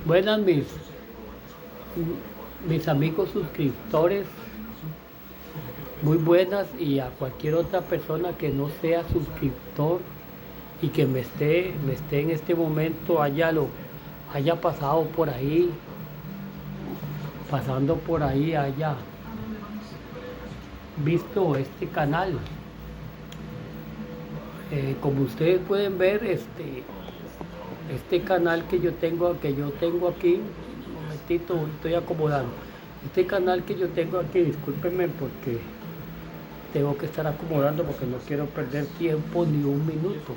Buenas mis amigos suscriptores, muy buenas, y a cualquier otra persona que no sea suscriptor y que me esté en este momento, haya pasado por ahí, pasando por ahí, haya visto este canal. Como ustedes pueden ver, este canal que yo tengo aquí, un momentito, estoy acomodando. Este canal que yo tengo aquí, discúlpenme porque tengo que estar acomodando porque no quiero perder tiempo ni un minuto.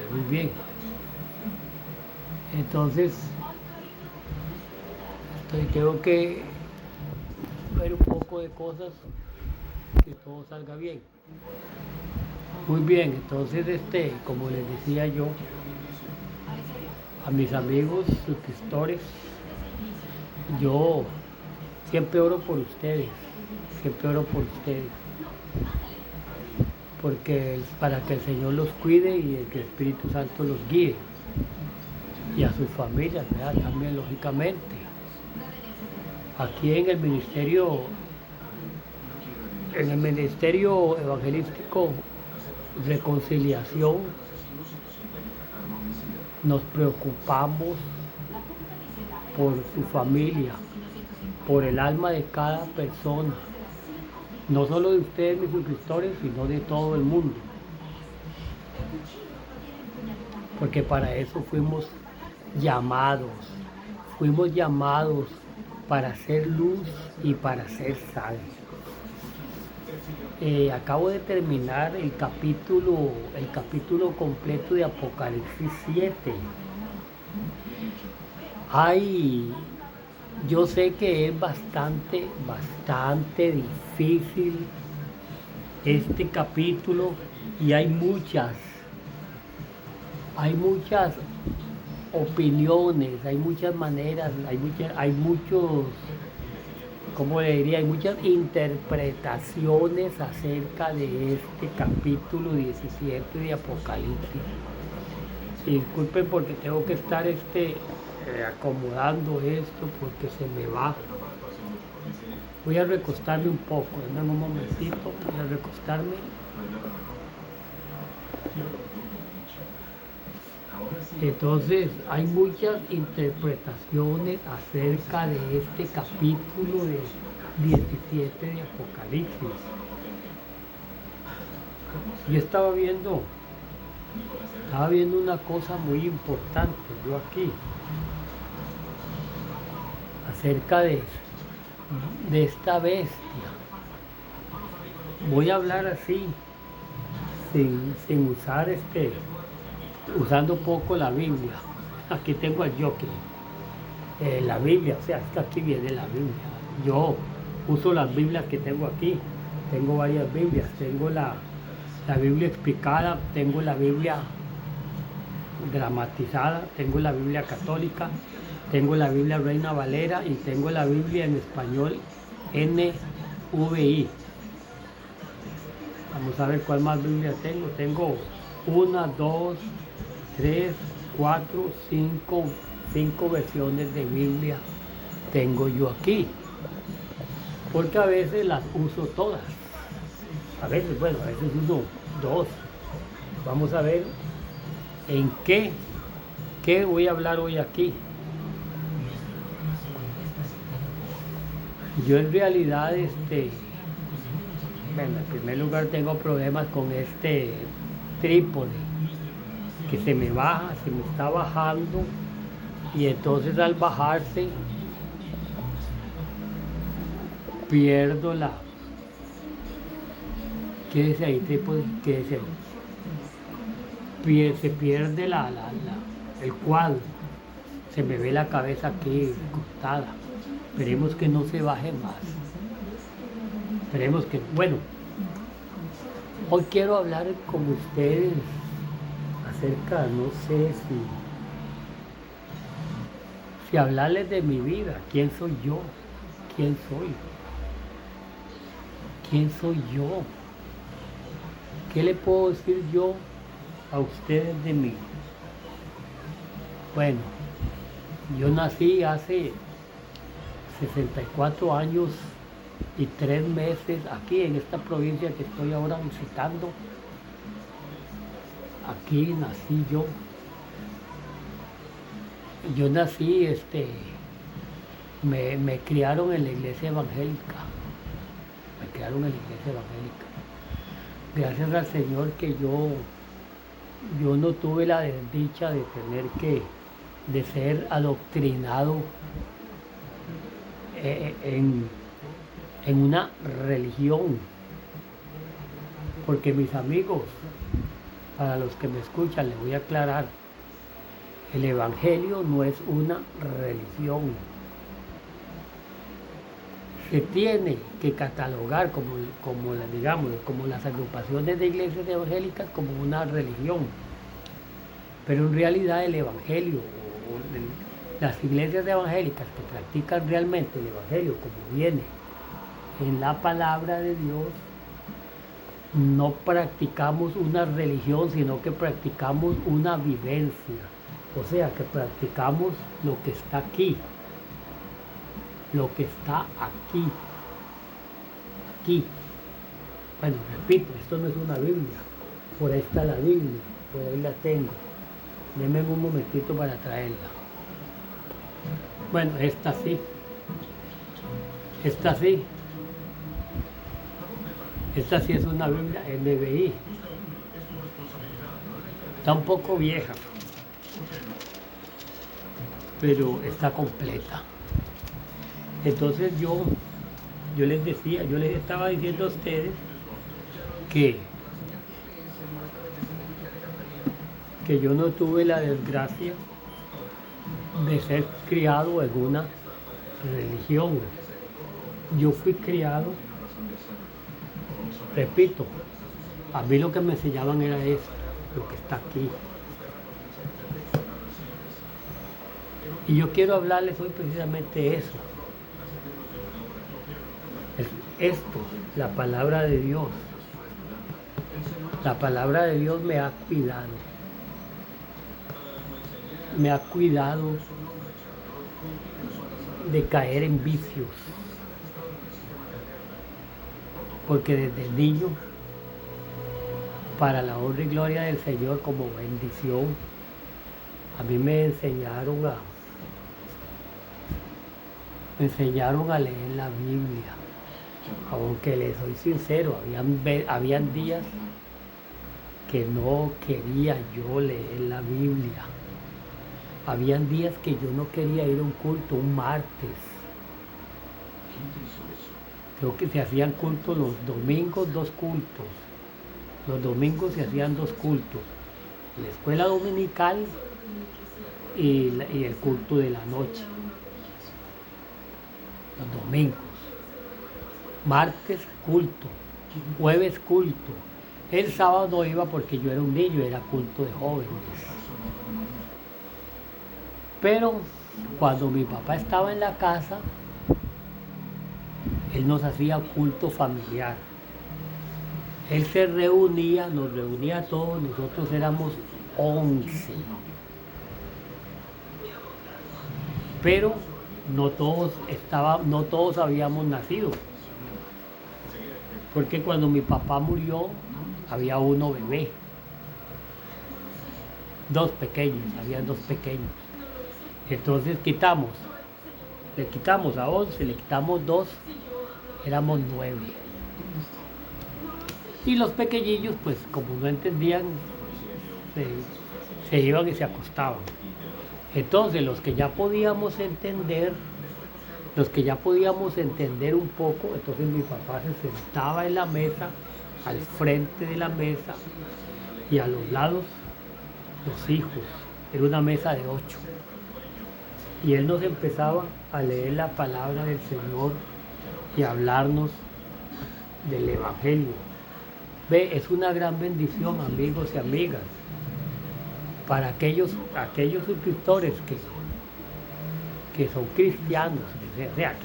Muy bien. Entonces, tengo que ver un poco de cosas, que todo salga bien. Muy bien, entonces, como les decía yo, a mis amigos suscriptores, yo siempre oro por ustedes, siempre oro por ustedes, porque es para que el Señor los cuide y que el Espíritu Santo los guíe, y a sus familias, ¿verdad? También, lógicamente. Aquí en el ministerio evangelístico Reconciliación, nos preocupamos por su familia, por el alma de cada persona, no solo de ustedes, mis suscriptores, sino de todo el mundo, porque para eso llamados, fuimos llamados para hacer luz y para hacer sal. Acabo de terminar el capítulo completo de Apocalipsis 7. Ay, yo sé que es bastante, bastante difícil este capítulo, y hay muchas opiniones, hay muchas maneras, hay muchos, ¿cómo le diría? Hay muchas interpretaciones acerca de este capítulo 17 de Apocalipsis. Y disculpen porque tengo que estar acomodando esto porque se me va. Voy a recostarme un poco, en un momentito, voy a recostarme. Entonces, hay muchas interpretaciones acerca de este capítulo de 17 de Apocalipsis. Yo estaba viendo una cosa muy importante yo aquí, acerca de esta bestia. Voy a hablar así, sin usando poco la Biblia. Aquí tengo el Joker, la Biblia, o sea, es que aquí viene la Biblia. Yo uso las Biblias que tengo aquí. Tengo varias Biblias. Tengo la Biblia explicada, tengo la Biblia dramatizada, tengo la Biblia católica, tengo la Biblia Reina Valera y tengo la Biblia en español NVI. Vamos a ver cuál más Biblia tengo. Tengo 1, 2, 3, 4, 5 versiones de Biblia tengo yo aquí, porque a veces las uso todas. A veces uso dos. Vamos a ver en qué voy a hablar hoy aquí. Yo en realidad, bueno, en primer lugar tengo problemas con este trípode, que se me está bajando, y entonces al bajarse pierdo quédese ahí, trípode, quédese ahí. Se pierde el cuadro, se me ve la cabeza aquí cortada. Esperemos que no se baje más. Esperemos que, bueno, hoy quiero hablar con ustedes acerca, no sé si hablarles de mi vida. ¿Quién soy yo? ¿Quién soy? ¿Quién soy yo? ¿Qué le puedo decir yo a ustedes de mí? Bueno, yo nací hace 64 años y 3 meses aquí en esta provincia que estoy ahora visitando. Aquí nací yo. Yo nací, me criaron en la iglesia evangélica. Me criaron en la iglesia evangélica. Gracias al Señor que yo no tuve la desdicha de ser adoctrinado en una religión. Porque mis amigos, para los que me escuchan, les voy a aclarar, el Evangelio no es una religión. Se tiene que catalogar como las agrupaciones de iglesias evangélicas como una religión. Pero en realidad el Evangelio, las iglesias evangélicas que practican realmente el Evangelio como viene en la palabra de Dios, no practicamos una religión, sino que practicamos una vivencia. O sea, que practicamos lo que está aquí. Lo que está aquí. Aquí. Bueno, repito, esto no es una Biblia. Por ahí está la Biblia. Por ahí la tengo. Denme un momentito para traerla. Bueno, esta sí. Esta sí. Esta sí es una Biblia NBI. Está un poco vieja, pero está completa. Entonces yo les decía, yo les estaba diciendo a ustedes que yo no tuve la desgracia de ser criado en una religión. Yo fui criado, repito, a mí lo que me enseñaban era esto, lo que está aquí. Y yo quiero hablarles hoy precisamente eso. Esto, la palabra de Dios. La palabra de Dios me ha cuidado. Me ha cuidado de caer en vicios. Porque desde niño, para la honra y gloria del Señor como bendición, a mí me enseñaron a leer la Biblia. Aunque les soy sincero, habían días que no quería yo leer la Biblia. Habían días que yo no quería ir a un culto, un martes. Creo que se hacían cultos los domingos, 2 cultos. Los domingos se hacían 2 cultos. La escuela dominical y el culto de la noche. Los domingos. Martes culto, jueves culto. El sábado no iba porque yo era un niño, era culto de jóvenes. Pero cuando mi papá estaba en la casa, él nos hacía culto familiar. Él se reunía, nos reunía a todos, nosotros éramos 11. Pero no todos habíamos nacido. Porque cuando mi papá murió, había uno bebé. 2 pequeños, había 2 pequeños. Entonces le quitamos a 11, le quitamos 2, éramos 9. Y los pequeñillos, pues como no entendían, se iban y se acostaban. Entonces los que ya podíamos entender un poco, entonces mi papá se sentaba en la mesa, al frente de la mesa, y a los lados los hijos. Era una mesa de 8. Y él nos empezaba a leer la palabra del Señor y a hablarnos del Evangelio. Ve, es una gran bendición, amigos y amigas, para aquellos suscriptores que son cristianos, o sea,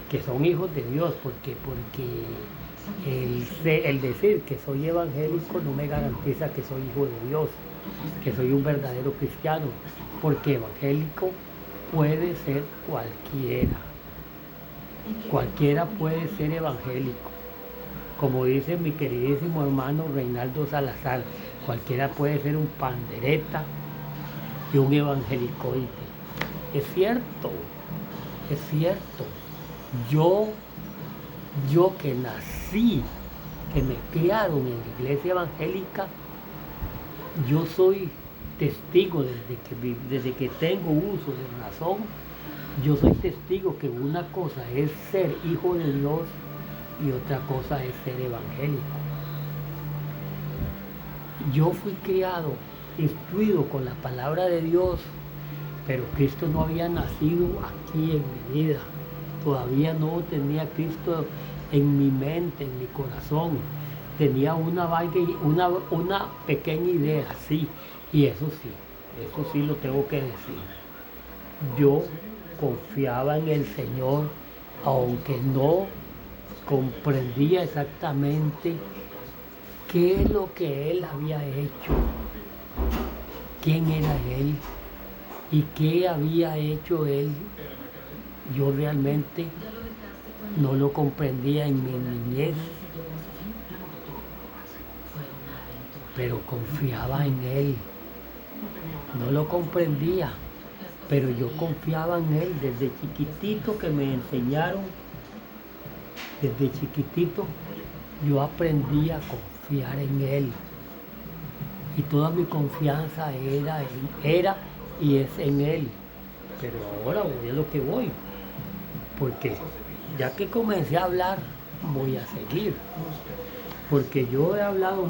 que son hijos de Dios, porque el decir que soy evangélico no me garantiza que soy hijo de Dios. que soy un verdadero cristiano, porque evangélico puede ser cualquiera. Cualquiera puede ser evangélico. Como dice mi queridísimo hermano Reinaldo Salazar, cualquiera puede ser un pandereta y un evangelicoide. Es cierto, es cierto. Yo que nací, que me criaron en la iglesia evangélica, yo soy testigo desde que tengo uso de razón. Yo soy testigo que una cosa es ser hijo de Dios y otra cosa es ser evangélico. Yo fui criado, instruido con la palabra de Dios, pero Cristo no había nacido aquí en mi vida. Todavía no tenía Cristo en mi mente, en mi corazón. Tenía una pequeña idea, sí, y eso sí lo tengo que decir. Yo confiaba en el Señor, aunque no comprendía exactamente qué es lo que Él había hecho, quién era Él y qué había hecho Él. Yo realmente no lo comprendía en mi niñez, pero confiaba en Él. No lo comprendía, pero yo confiaba en Él desde chiquitito, que me enseñaron. Desde chiquitito yo aprendí a confiar en Él. Y toda mi confianza era y es en Él. Pero ahora voy a lo que voy. Porque ya que comencé a hablar, voy a seguir. Porque yo he hablado de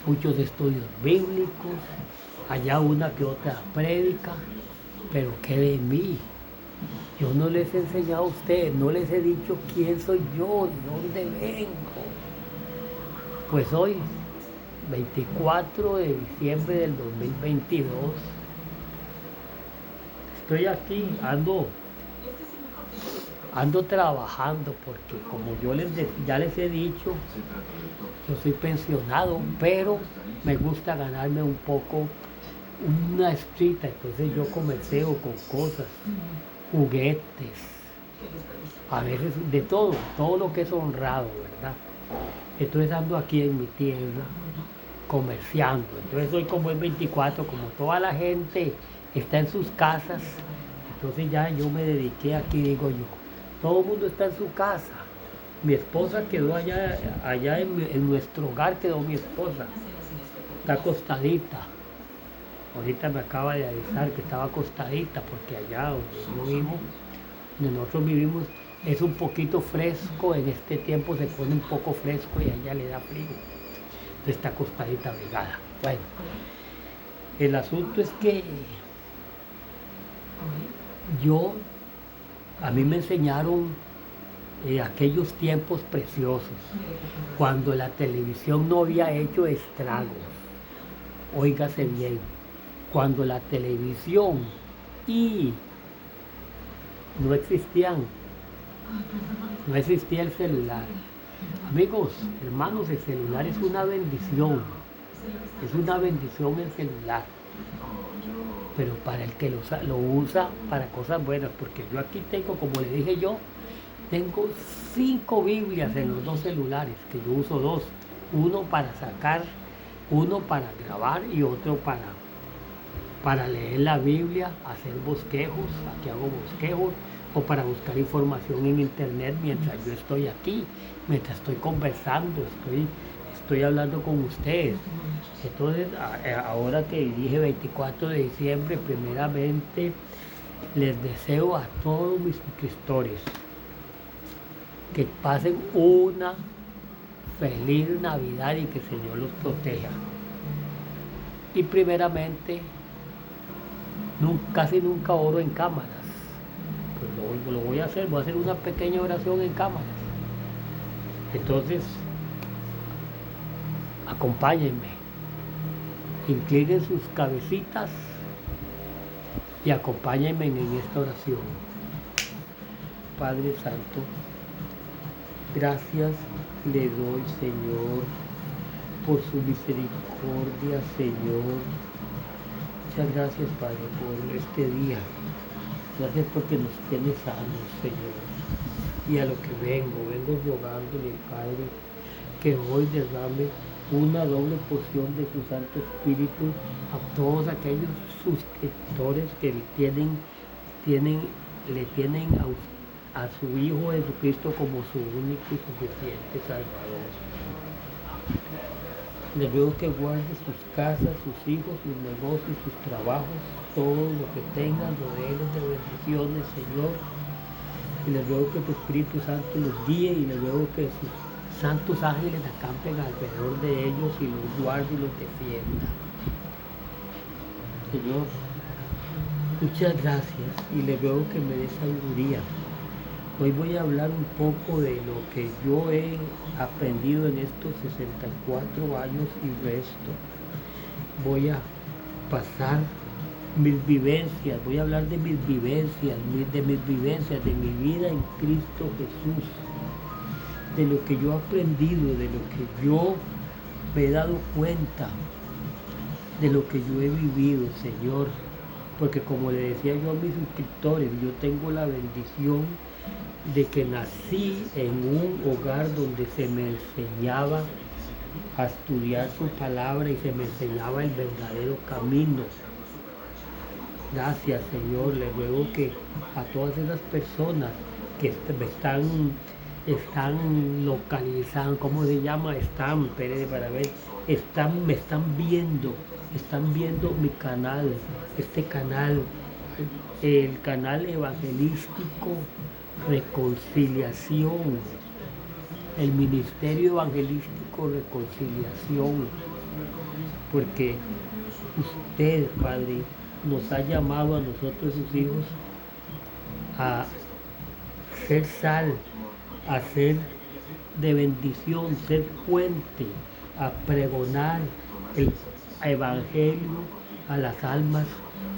muchos estudios bíblicos, allá una que otra prédica, pero ¿qué de mí? Yo no les he enseñado a ustedes, no les he dicho quién soy yo, de dónde vengo. Pues hoy, 24 de diciembre del 2022, estoy aquí, ando trabajando porque como ya les he dicho, yo soy pensionado, pero me gusta ganarme un poco una estrita, entonces yo comercio con cosas, juguetes, a veces de todo lo que es honrado, ¿verdad? Entonces ando aquí en mi tierra comerciando, entonces hoy como es 24, como toda la gente está en sus casas, entonces ya yo me dediqué aquí, digo yo, todo el mundo está en su casa. Mi esposa quedó allá en nuestro hogar, quedó mi esposa, está acostadita. Ahorita me acaba de avisar que estaba acostadita porque allá donde nosotros vivimos, es un poquito fresco, en este tiempo se pone un poco fresco y a ella le da frío. Entonces está acostadita abrigada. Bueno, el asunto es que a mí me enseñaron aquellos tiempos preciosos, cuando la televisión no había hecho estragos. Óigase bien, cuando la televisión y no existía el celular. Amigos, hermanos, el celular es una bendición el celular, pero para el que lo usa para cosas buenas, porque yo aquí tengo, como le dije yo, tengo 5 Biblias en los 2 celulares, que yo uso 2, uno para grabar y otro para leer la Biblia, hacer bosquejos, aquí hago bosquejos, o para buscar información en internet mientras yo estoy aquí, mientras estoy conversando, estoy hablando con ustedes. Entonces, ahora que dije 24 de diciembre, primeramente les deseo a todos mis suscriptores que pasen una feliz Navidad y que el Señor los proteja. Y primeramente, casi nunca oro en cámaras. Pues lo voy a hacer una pequeña oración en cámaras. Entonces, acompáñenme, inclinen sus cabecitas y acompáñenme en esta oración. Padre Santo, gracias le doy, Señor, por su misericordia, Señor. Muchas gracias, Padre, por este día. Gracias porque nos tienes sanos, Señor. Y a lo que vengo rogándole, Padre, que hoy derrame una doble porción de su Santo Espíritu a todos aquellos suscriptores que le tienen a su Hijo Jesucristo como su único y suficiente Salvador. Le ruego que guarde sus casas, sus hijos, sus negocios, sus trabajos, todo lo que tengan, rodeos de bendiciones, Señor. Y le ruego que tu Espíritu Santo los guíe y le ruego que sus santos ángeles acampen alrededor de ellos y los guarde y los defienda. Señor, muchas gracias y le ruego que me dé sabiduría. Hoy voy a hablar un poco de lo que yo he aprendido en estos 64 años y resto. Voy a pasar mis vivencias, voy a hablar de mis vivencias, de mi vida en Cristo Jesús, de lo que yo he aprendido, de lo que yo me he dado cuenta, de lo que yo he vivido, Señor. Porque como le decía yo a mis suscriptores, yo tengo la bendición de que nací en un hogar donde se me enseñaba a estudiar su palabra y se me enseñaba el verdadero camino. Gracias, Señor. Le ruego que a todas esas personas que me están localizando, ¿cómo se llama? Me están viendo mi canal, este canal, el canal evangelístico Reconciliación, el Ministerio Evangelístico Reconciliación, porque usted, Padre, nos ha llamado a nosotros, sus hijos, a ser sal, a ser de bendición, ser puente, a pregonar el evangelio a las almas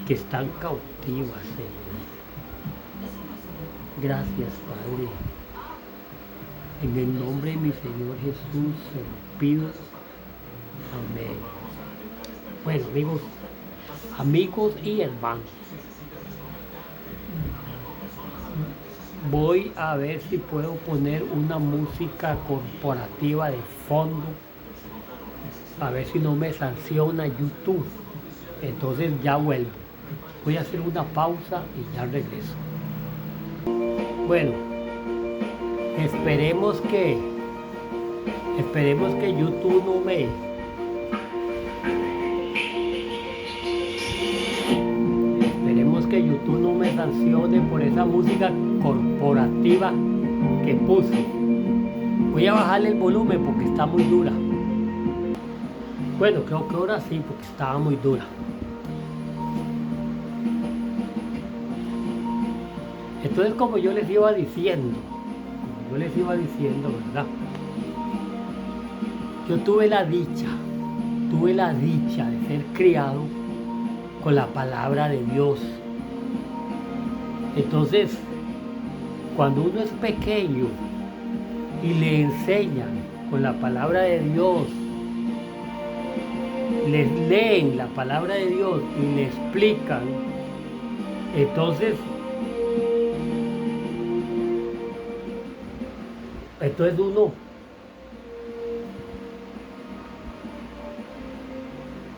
que están cautivas, Señor. Gracias, Padre. En el nombre de mi Señor Jesús se lo pido. Amén. Bueno, amigos y hermanos, voy a ver si puedo poner una música corporativa de fondo, a ver si no me sanciona YouTube. Entonces ya vuelvo. Voy a hacer una pausa y ya regreso. Bueno, esperemos que YouTube no me sancione por esa música corporativa que puse. Voy a bajarle el volumen porque está muy dura. Bueno, creo que ahora sí, porque estaba muy dura. Entonces, como yo les iba diciendo, ¿verdad? Yo tuve la dicha de ser criado con la palabra de Dios. Entonces, cuando uno es pequeño y le enseñan con la palabra de Dios, les leen la palabra de Dios y le explican, entonces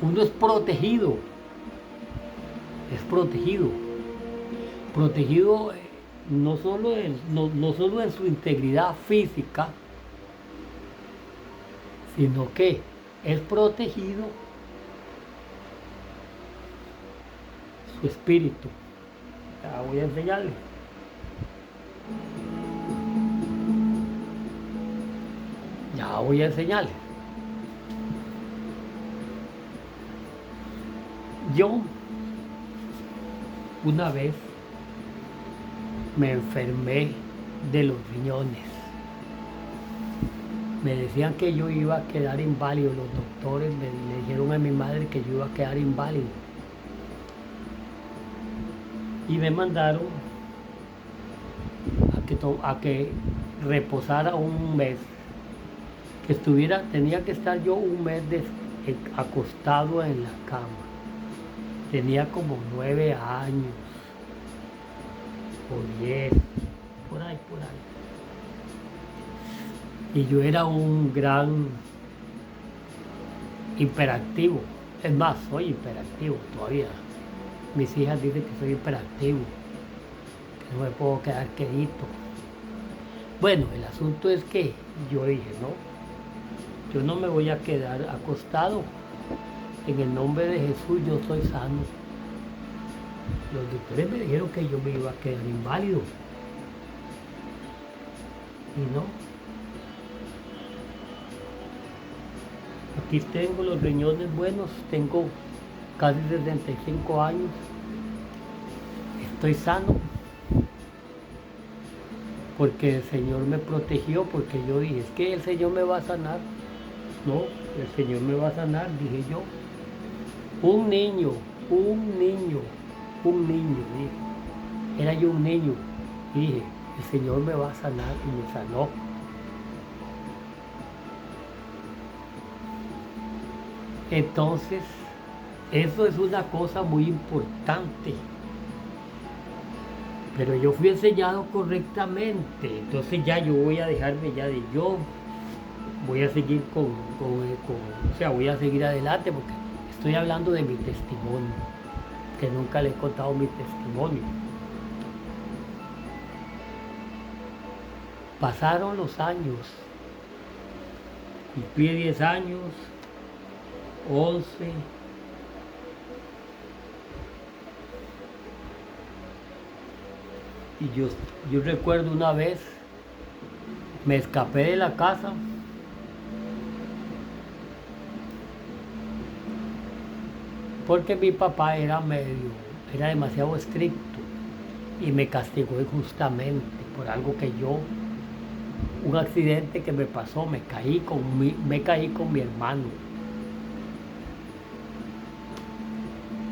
uno es protegido, no solo en su integridad física, sino que es protegido su espíritu. Ya voy a enseñarle. Yo una vez me enfermé de los riñones. Me decían que yo iba a quedar inválido. Los doctores le dijeron a mi madre que yo iba a quedar inválido. Y me mandaron a que reposara un mes tenía que estar yo un mes acostado en la cama. Tenía como 9 años o 10, por ahí. Y yo era un gran hiperactivo. Es más, soy hiperactivo todavía. Mis hijas dicen que soy hiperactivo, que no me puedo quedar quedito. Bueno, el asunto es que yo dije, no, yo no me voy a quedar acostado. En el nombre de Jesús yo soy sano. Los doctores me dijeron que yo me iba a quedar inválido. Y no. Aquí tengo los riñones buenos, tengo casi 65 años. Estoy sano. Porque el Señor me protegió, porque yo dije, es que el Señor me va a sanar. No, el Señor me va a sanar, dije yo. Un niño, dije. Era yo un niño, dije, el Señor me va a sanar y me sanó. Entonces, eso es una cosa muy importante. Pero yo fui enseñado correctamente, entonces ya yo voy a dejarme ya de yo, voy a seguir o sea, voy a seguir adelante porque estoy hablando de mi testimonio, que nunca le he contado mi testimonio. Pasaron los años, cumplí 10 años, 11, y yo recuerdo una vez, me escapé de la casa porque mi papá era demasiado estricto y me castigó injustamente por algo que un accidente que me pasó, me caí con mi hermano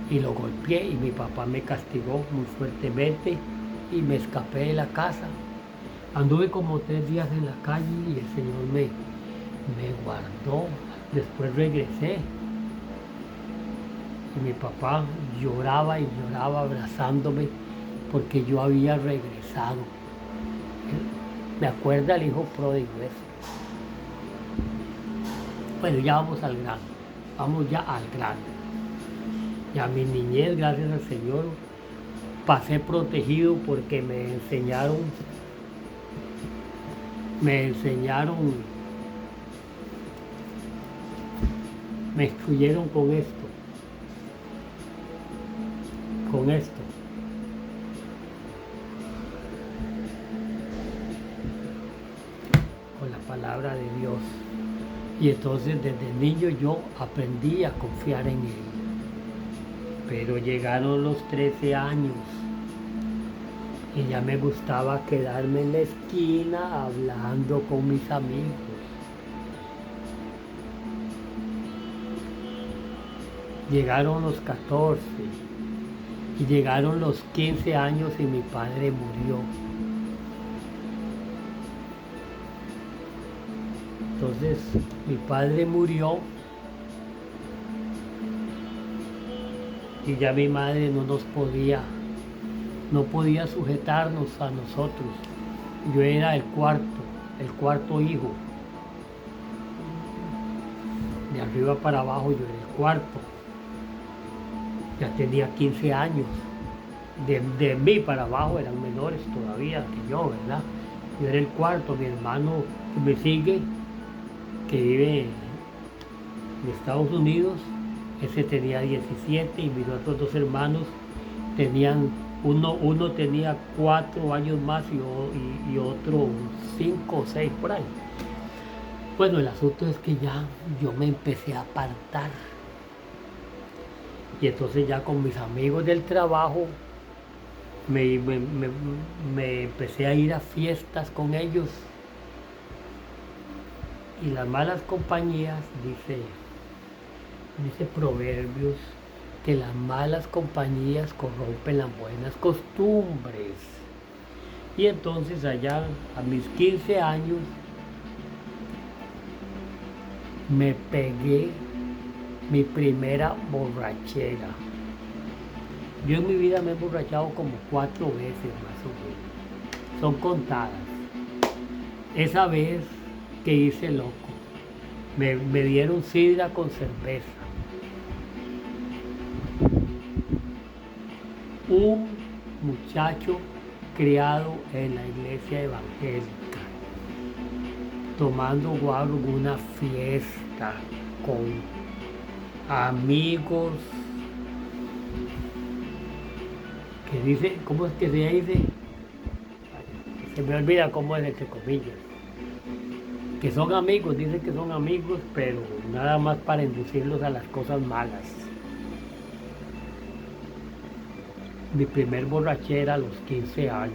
y lo golpeé y mi papá me castigó muy fuertemente y me escapé de la casa. Anduve como 3 días en la calle y el Señor me guardó. Después regresé y mi papá lloraba y lloraba abrazándome porque yo había regresado. Me acuerda el hijo pródigo eso. Bueno, ya vamos al grano. Vamos ya al grano. Ya mi niñez, gracias al Señor, pasé protegido porque me enseñaron, me instruyeron con esto, con la palabra de Dios. Y entonces desde niño yo aprendí a confiar en Él. Pero llegaron los 13 años y ya me gustaba quedarme en la esquina hablando con mis amigos. Llegaron los 14 y llegaron los 15 años y mi padre murió. Entonces mi padre murió y ya mi madre no podía sujetarnos a nosotros. Yo era el cuarto hijo. De arriba para abajo yo era el cuarto. Ya tenía 15 años. De mí para abajo eran menores todavía que yo, ¿verdad? Yo era el cuarto. Mi hermano que me sigue, que vive en Estados Unidos, ese tenía 17 y mis otros 2 hermanos tenían, uno tenía 4 años más y otro 5 o 6 por ahí. Bueno, el asunto es que ya yo me empecé a apartar. Y entonces ya con mis amigos del trabajo me empecé a ir a fiestas con ellos. Y las malas compañías, dice Proverbios, que las malas compañías corrompen las buenas costumbres. Y entonces allá a mis 15 años me pegué mi primera borrachera. Yo en mi vida me he emborrachado como 4 veces más o menos. Son contadas. Esa vez que hice loco, me dieron sidra con cerveza. Un muchacho criado en la iglesia evangélica, tomando guaro en una fiesta con amigos, que dice, ¿cómo es que se dice? Se me olvida cómo es, entre comillas. Que son amigos, dicen que son amigos, pero nada más para inducirlos a las cosas malas. Mi primer borrachera a los 15 años.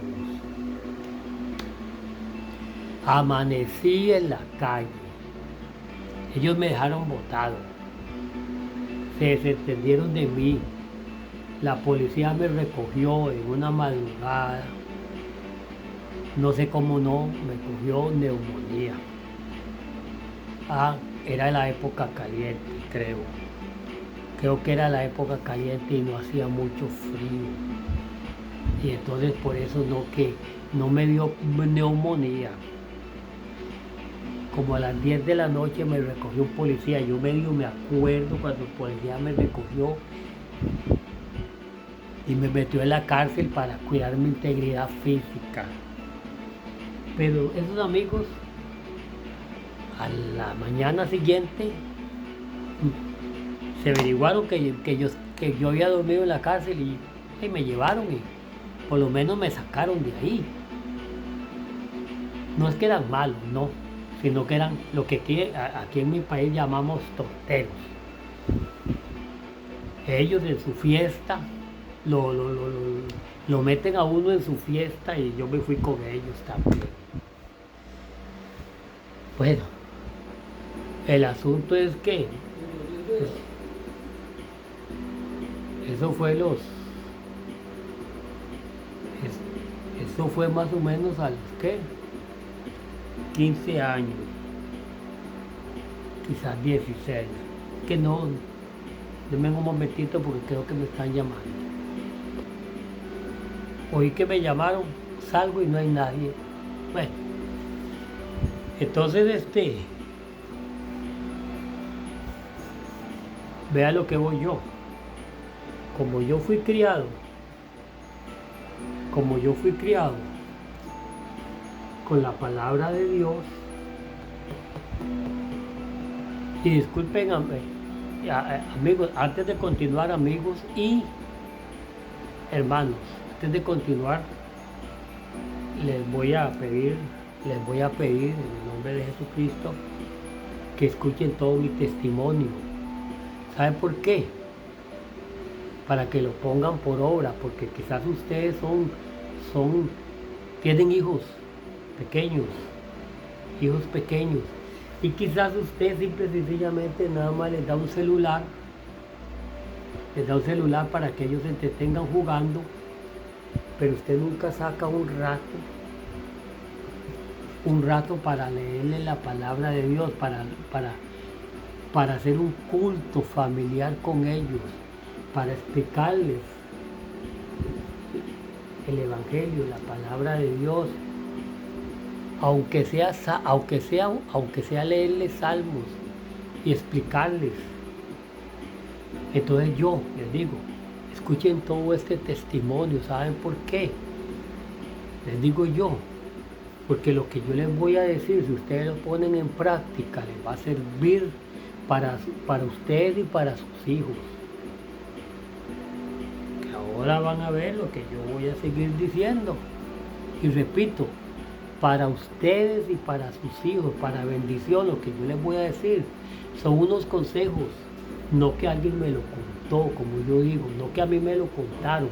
Amanecí en la calle. Ellos me dejaron botado. Se desentendieron de mí. La policía me recogió en una madrugada. No sé cómo no, me cogió neumonía. Era la época caliente, creo. Creo que era la época caliente y no hacía mucho frío. Y entonces por eso no me dio neumonía. Como a las 10 de la noche me recogió un policía. Yo medio me acuerdo cuando el policía me recogió y me metió en la cárcel para cuidar mi integridad física. Pero esos amigos, a la mañana siguiente, se averiguaron que yo había dormido en la cárcel y me llevaron y por lo menos me sacaron de ahí. No es que eran malos, no, sino que eran lo que aquí en mi país llamamos torteros. Ellos en su fiesta lo meten a uno en su fiesta y yo me fui con ellos también. Bueno, el asunto es que eso fue más o menos a los 15 años, quizás 16. Que no, denme un momentito porque creo que me están llamando. Oí que me llamaron, salgo y no hay nadie. Bueno, entonces vea lo que voy yo. Como yo fui criado con la palabra de Dios, y disculpen amigos, antes de continuar, amigos y hermanos, antes de continuar, les voy a pedir en el nombre de Jesucristo que escuchen todo mi testimonio. ¿Saben por qué? Para que lo pongan por obra, porque quizás ustedes tienen hijos pequeños, y quizás usted simple y sencillamente nada más les da un celular para que ellos se entretengan jugando, pero usted nunca saca un rato para leerle la palabra de Dios, para hacer un culto familiar con ellos, para explicarles el evangelio, la palabra de Dios, aunque sea leerles salmos y explicarles. Entonces yo les digo, escuchen todo este testimonio. ¿Saben por qué? Les digo yo, porque lo que yo les voy a decir, si ustedes lo ponen en práctica, les va a servir para ustedes y para sus hijos. Ahora van a ver lo que yo voy a seguir diciendo. Y repito, para ustedes y para sus hijos, para bendición, lo que yo les voy a decir son unos consejos, no que alguien me lo contó, como yo digo, no que a mí me lo contaron.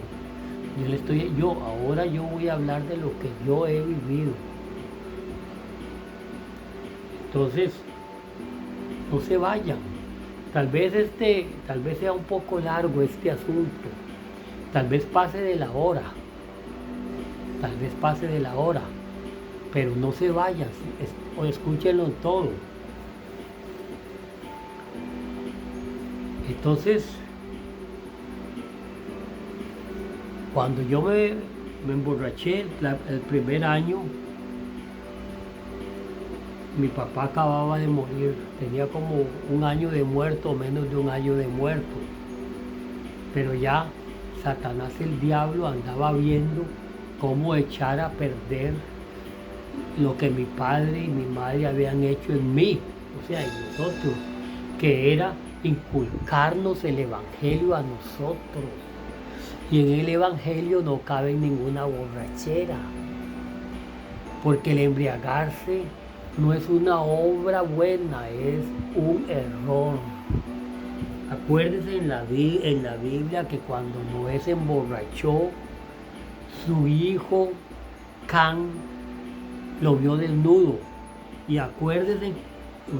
Ahora yo voy a hablar de lo que yo he vivido. Entonces, no se vayan. Tal vez sea un poco largo este asunto. Tal vez pase de la hora. Pero no se vayan, o escúchenlo todo. Entonces, cuando yo me emborraché el primer año, mi papá acababa de morir, tenía como un año de muerto, menos de un año de muerto. Pero ya Satanás, el diablo, andaba viendo cómo echar a perder lo que mi padre y mi madre habían hecho en mí, o sea, en nosotros, que era inculcarnos el Evangelio a nosotros. Y en el Evangelio no cabe ninguna borrachera, porque el embriagarse no es una obra buena, es un error. Acuérdense en la Biblia que cuando Noé se emborrachó, su hijo Can lo vio desnudo. Y acuérdense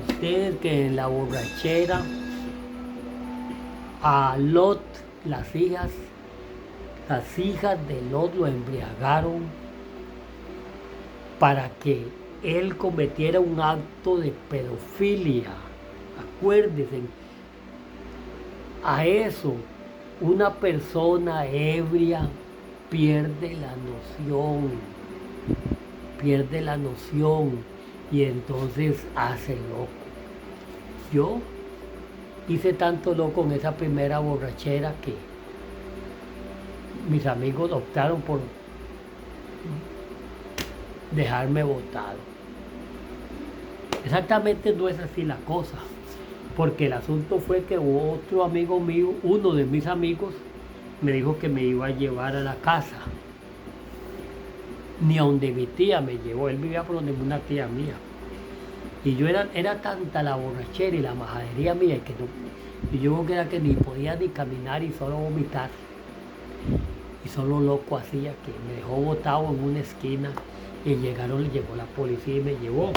ustedes que en la borrachera a Lot, las hijas de Lot lo embriagaron para que él cometiera un acto de pedofilia. Acuérdense, a eso una persona ebria pierde la noción y entonces hace loco. Yo hice tanto loco en esa primera borrachera que mis amigos optaron por dejarme botado. Exactamente no es así la cosa, porque el asunto fue que otro amigo mío, uno de mis amigos, me dijo que me iba a llevar a la casa. Ni a donde mi tía me llevó, él vivía por donde una tía mía. Y yo era tanta la borrachera y la majadería mía que no, y yo creo que era que ni podía ni caminar y solo vomitar. Y solo loco hacía que me dejó botado en una esquina y llegó la policía y me llevó.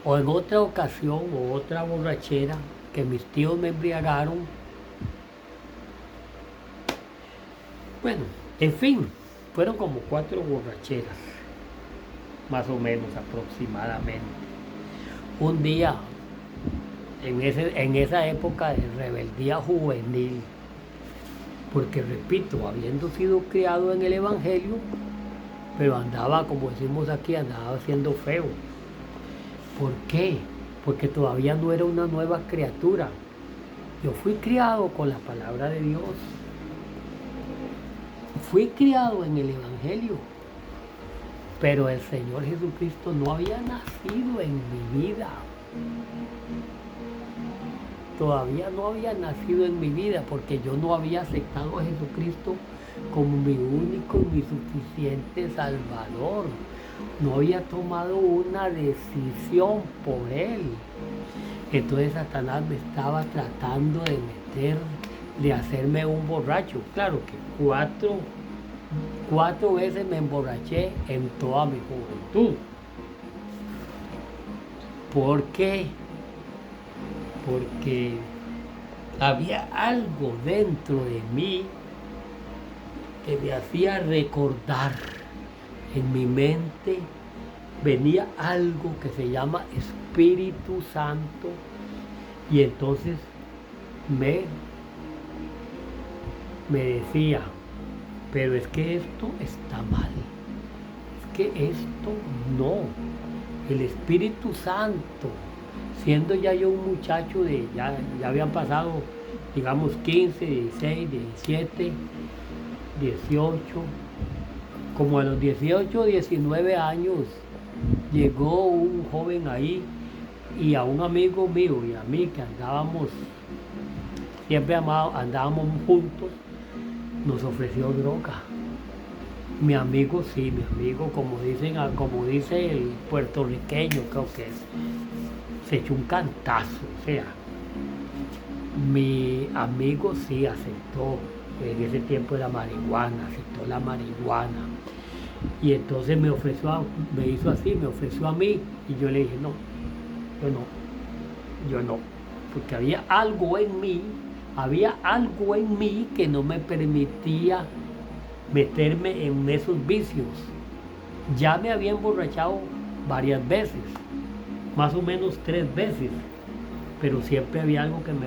O en otra ocasión o otra borrachera que mis tíos me embriagaron. Bueno, en fin, fueron como 4 borracheras, más o menos aproximadamente. Un día, en esa época de rebeldía juvenil, porque repito, habiendo sido criado en el Evangelio, pero andaba, como decimos aquí, andaba siendo feo. ¿Por qué? Porque todavía no era una nueva criatura. Yo fui criado con la palabra de Dios. Fui criado en el Evangelio. Pero el Señor Jesucristo no había nacido en mi vida. Todavía no había nacido en mi vida porque yo no había aceptado a Jesucristo como mi único y mi suficiente Salvador. No había tomado una decisión por Él. Entonces Satanás me estaba tratando de meter, de hacerme un borracho. Claro que cuatro veces me emborraché en toda mi juventud. ¿Por qué? Porque había algo dentro de mí que me hacía recordar. En mi mente venía algo que se llama Espíritu Santo y entonces me decía, pero es que esto está mal, es que esto no. El Espíritu Santo, siendo ya yo un muchacho ya habían pasado, digamos, 15, 16, 17, 18, como a los 18, 19 años, llegó un joven ahí y a un amigo mío y a mí que siempre andábamos juntos, nos ofreció droga. Mi amigo, como dice el puertorriqueño, creo que se echó un cantazo, o sea, mi amigo sí aceptó, en ese tiempo era marihuana, aceptó la marihuana. Y entonces me ofreció a mí, y yo le dije, no, yo no, porque había algo en mí que no me permitía meterme en esos vicios. Ya me había emborrachado varias veces, más o menos 3 veces, pero siempre había algo que me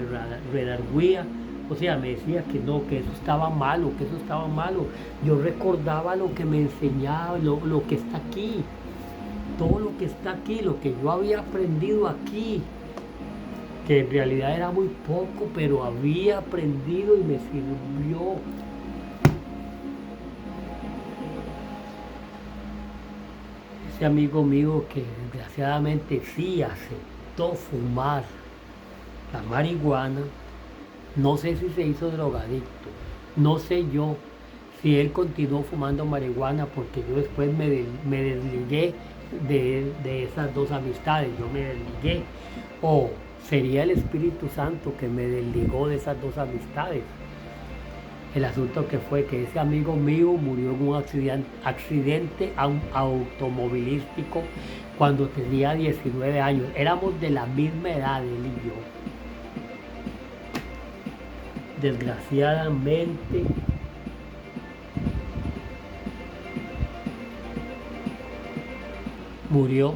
redarguía. O sea, me decía que no, que eso estaba malo, que eso estaba malo. Yo recordaba lo que me enseñaba, lo que está aquí, todo lo que está aquí, lo que yo había aprendido aquí, que en realidad era muy poco, pero había aprendido y me sirvió. Ese amigo mío que desgraciadamente sí aceptó fumar la marihuana, no sé si se hizo drogadicto, no sé yo si él continuó fumando marihuana, porque yo después me desligué de esas dos amistades, yo me desligué, o sería el Espíritu Santo que me desligó de esas dos amistades. El asunto que fue que ese amigo mío murió en un accidente automovilístico cuando tenía 19 años. Éramos de la misma edad, él y yo. Desgraciadamente, murió.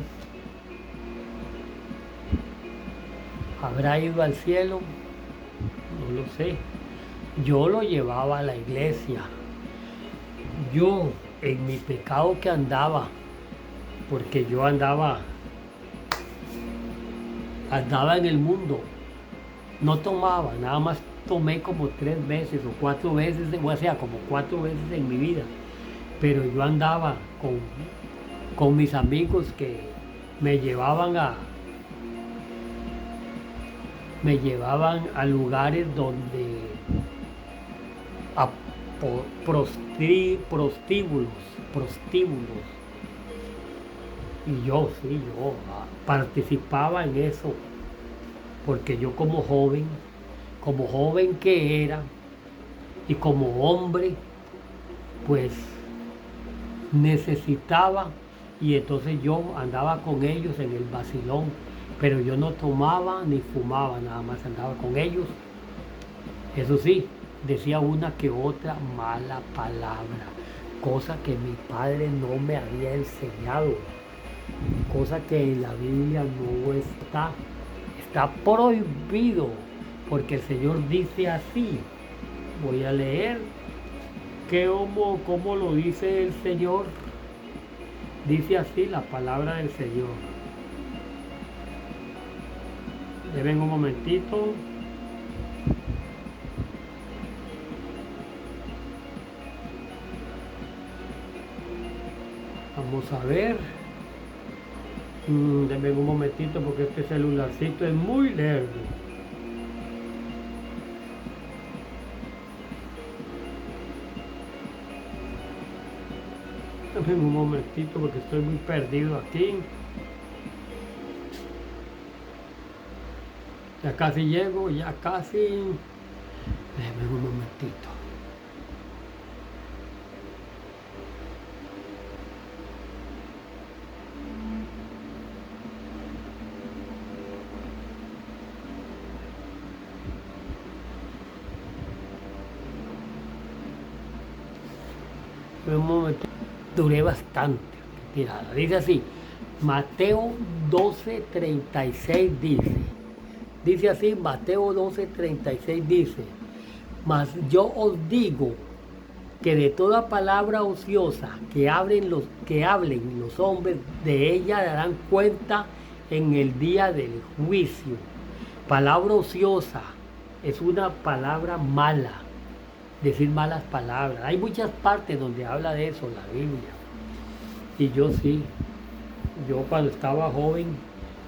¿Habrá ido al cielo? No lo sé. Yo lo llevaba a la iglesia. Yo, en mi pecado que andaba, porque yo andaba en el mundo, no tomaba, nada más tomé como 3 veces o 4 veces, o sea, como 4 veces en mi vida. Pero yo andaba con mis amigos que me llevaban a lugares donde a prostíbulos. Y yo participaba en eso, porque yo como joven que era, y como hombre, pues necesitaba, y entonces yo andaba con ellos en el vacilón, pero yo no tomaba ni fumaba, nada más andaba con ellos. Eso sí, decía una que otra mala palabra, cosa que mi padre no me había enseñado, cosa que en la Biblia no está prohibido, porque el Señor dice así. Voy a leer cómo lo dice el Señor. Dice así la palabra del Señor. Deben un momentito. Vamos a ver. Denme un momentito porque este celularcito es muy lerdo. Denme un momentito porque estoy muy perdido aquí. Ya casi llego, ya casi. Denme un momentito. Un momento, duré bastante tirada. Dice así, Mateo 12:36 dice así, Mateo 12:36 dice, mas yo os digo que de toda palabra ociosa que hablen los hombres, de ella darán cuenta en el día del juicio. Palabra ociosa es una palabra mala. Decir malas palabras. Hay muchas partes donde habla de eso la Biblia. Y yo cuando estaba joven,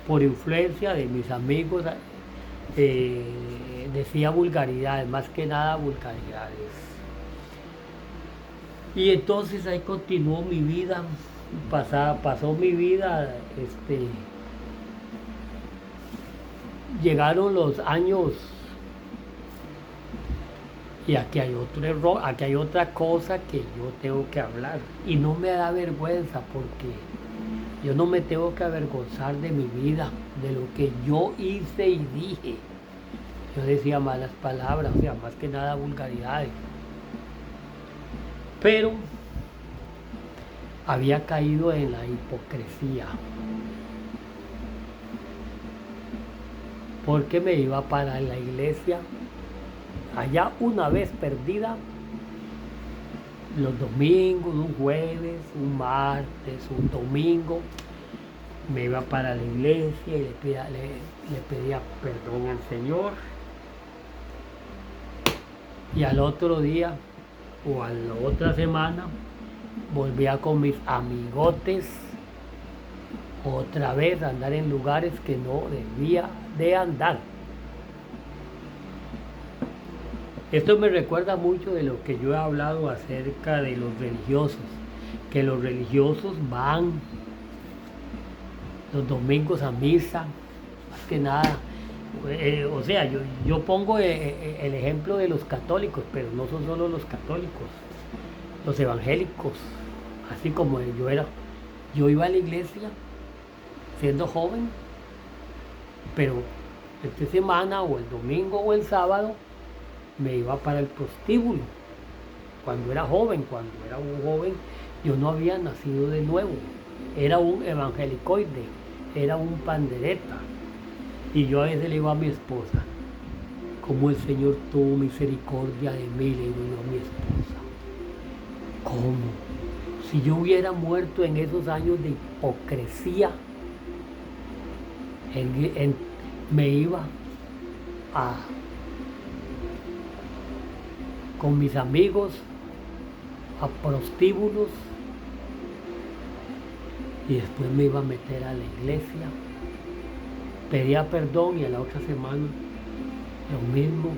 por influencia de mis amigos, decía vulgaridades, más que nada vulgaridades. Y entonces ahí continuó mi vida, pasó mi vida, llegaron los años. Y aquí hay otro error, aquí hay otra cosa que yo tengo que hablar. Y no me da vergüenza porque yo no me tengo que avergonzar de mi vida, de lo que yo hice y dije. Yo decía malas palabras, o sea, más que nada vulgaridades. Pero había caído en la hipocresía. porque me iba para la iglesia allá una vez perdida, los domingos, un jueves, un martes, un domingo, me iba para la iglesia y le pedía perdón al Señor. Y al otro día o a la otra semana volvía con mis amigotes otra vez a andar en lugares que no debía de andar. Esto me recuerda mucho de lo que yo he hablado acerca de los religiosos, que los religiosos van los domingos a misa, más que nada. O sea, yo pongo el ejemplo de los católicos, pero no son solo los católicos, los evangélicos, así como yo iba a la iglesia siendo joven, pero esta semana o el domingo o el sábado me iba para el prostíbulo. Cuando era un joven, yo no había nacido de nuevo, era un evangelicoide, era un pandereta. Y yo a veces le digo a mi esposa, como el Señor tuvo misericordia de mí, le digo yo a mi esposa, ¿cómo? Si yo hubiera muerto en esos años de hipocresía, me iba con mis amigos a prostíbulos y después me iba a meter a la iglesia, pedía perdón y a la otra semana lo mismo.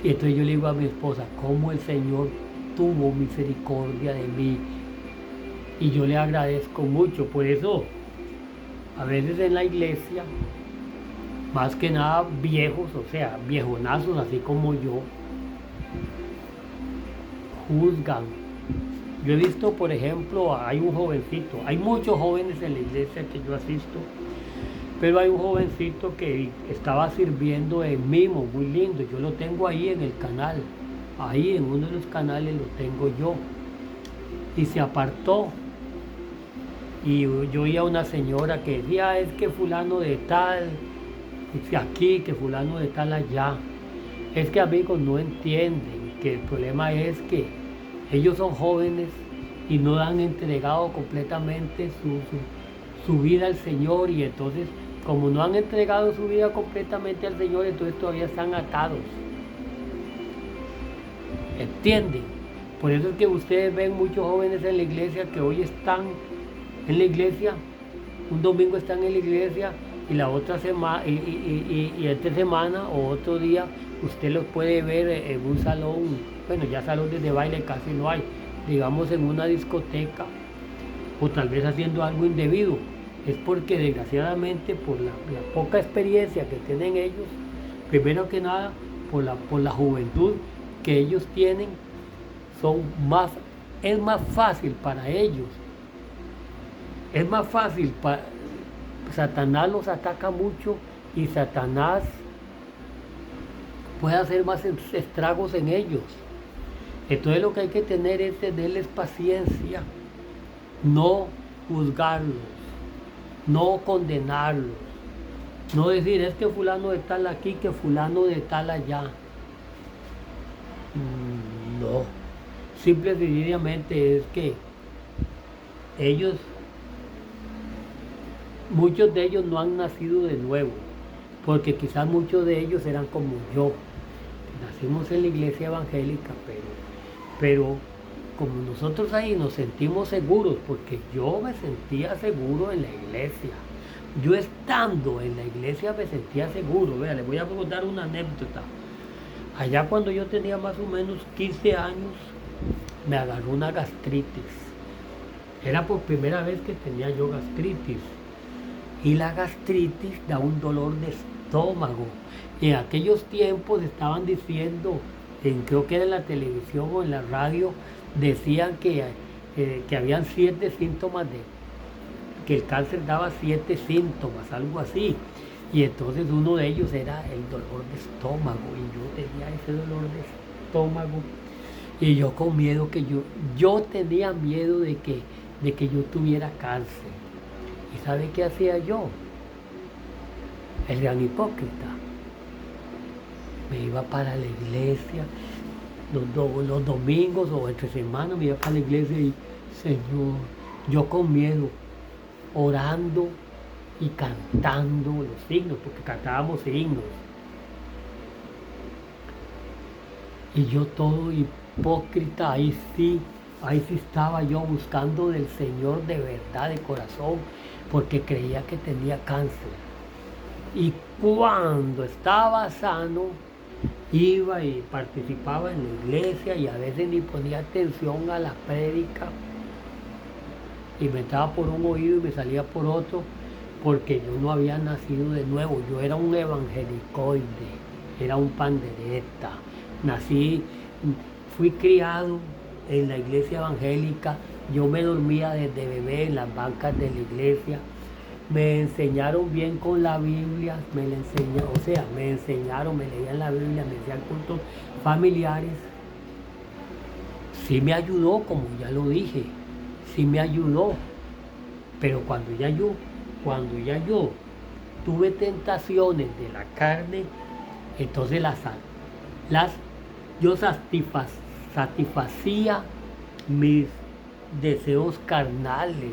Y entonces yo le digo a mi esposa, cómo el Señor tuvo misericordia de mí, y yo le agradezco mucho. Por eso a veces en la iglesia, más que nada viejos, o sea, viejonazos así como yo, juzgan. Yo he visto, por ejemplo, hay un jovencito, hay muchos jóvenes en la iglesia que yo asisto, pero hay un jovencito que estaba sirviendo en mimo, muy lindo. Yo lo tengo ahí en el canal, ahí en uno de los canales lo tengo yo. Y se apartó. Y yo oía a una señora que decía, es que fulano de tal, aquí, que fulano de tal allá. Es que, amigos, no entienden que el problema es que ellos son jóvenes y no han entregado completamente su vida al Señor, y entonces, como no han entregado su vida completamente al Señor, entonces todavía están atados. ¿Entienden? Por eso es que ustedes ven muchos jóvenes en la iglesia que hoy están en la iglesia, un domingo están en la iglesia y la otra semana y esta semana o otro día usted los puede ver en un salón, bueno, ya salones de baile casi no hay, digamos en una discoteca, o tal vez haciendo algo indebido. Es porque desgraciadamente por la poca experiencia que tienen ellos, primero que nada por la juventud que ellos tienen, es más fácil para ellos. Es más fácil, Satanás los ataca mucho y Satanás puede hacer más estragos en ellos. Entonces lo que hay que tener es tenerles paciencia, no juzgarlos, no condenarlos, no decir es que fulano de tal aquí, que fulano de tal allá. No, simple y sencillamente es que muchos de ellos no han nacido de nuevo, porque quizás muchos de ellos eran como yo, nacimos en la iglesia evangélica, pero como nosotros ahí nos sentimos seguros, porque yo me sentía seguro en la iglesia, yo estando en la iglesia me sentía seguro. Vea, les voy a contar una anécdota. Allá cuando yo tenía más o menos 15 años, me agarró una gastritis. Era por primera vez que tenía yo gastritis. Y la gastritis da un dolor de estómago. Y en aquellos tiempos estaban diciendo, creo que era en la televisión o en la radio, decían que habían 7 síntomas que el cáncer daba 7 síntomas, algo así. Y entonces uno de ellos era el dolor de estómago, y yo tenía ese dolor de estómago, y yo con miedo yo tenía miedo de que yo tuviera cáncer. ¿Y sabe qué hacía yo? el gran hipócrita. Me iba para la iglesia los domingos o entre semanas, me iba para la iglesia y, Señor, yo con miedo, orando y cantando los signos, porque cantábamos signos. Y yo todo hipócrita, ahí sí estaba yo buscando del Señor de verdad, de corazón, porque creía que tenía cáncer. Y cuando estaba sano, iba y participaba en la iglesia y a veces ni ponía atención a la prédica y me entraba por un oído y me salía por otro, porque yo no había nacido de nuevo. Yo era un evangelicoide, era un pandereta. Fui criado en la iglesia evangélica. Yo me dormía desde bebé en las bancas de la iglesia. Me enseñaron bien con la Biblia, me leían la Biblia, me hacían cultos familiares. Sí me ayudó, como ya lo dije, sí me ayudó. Pero cuando ya yo tuve tentaciones de la carne, entonces yo satisfacía mis deseos carnales.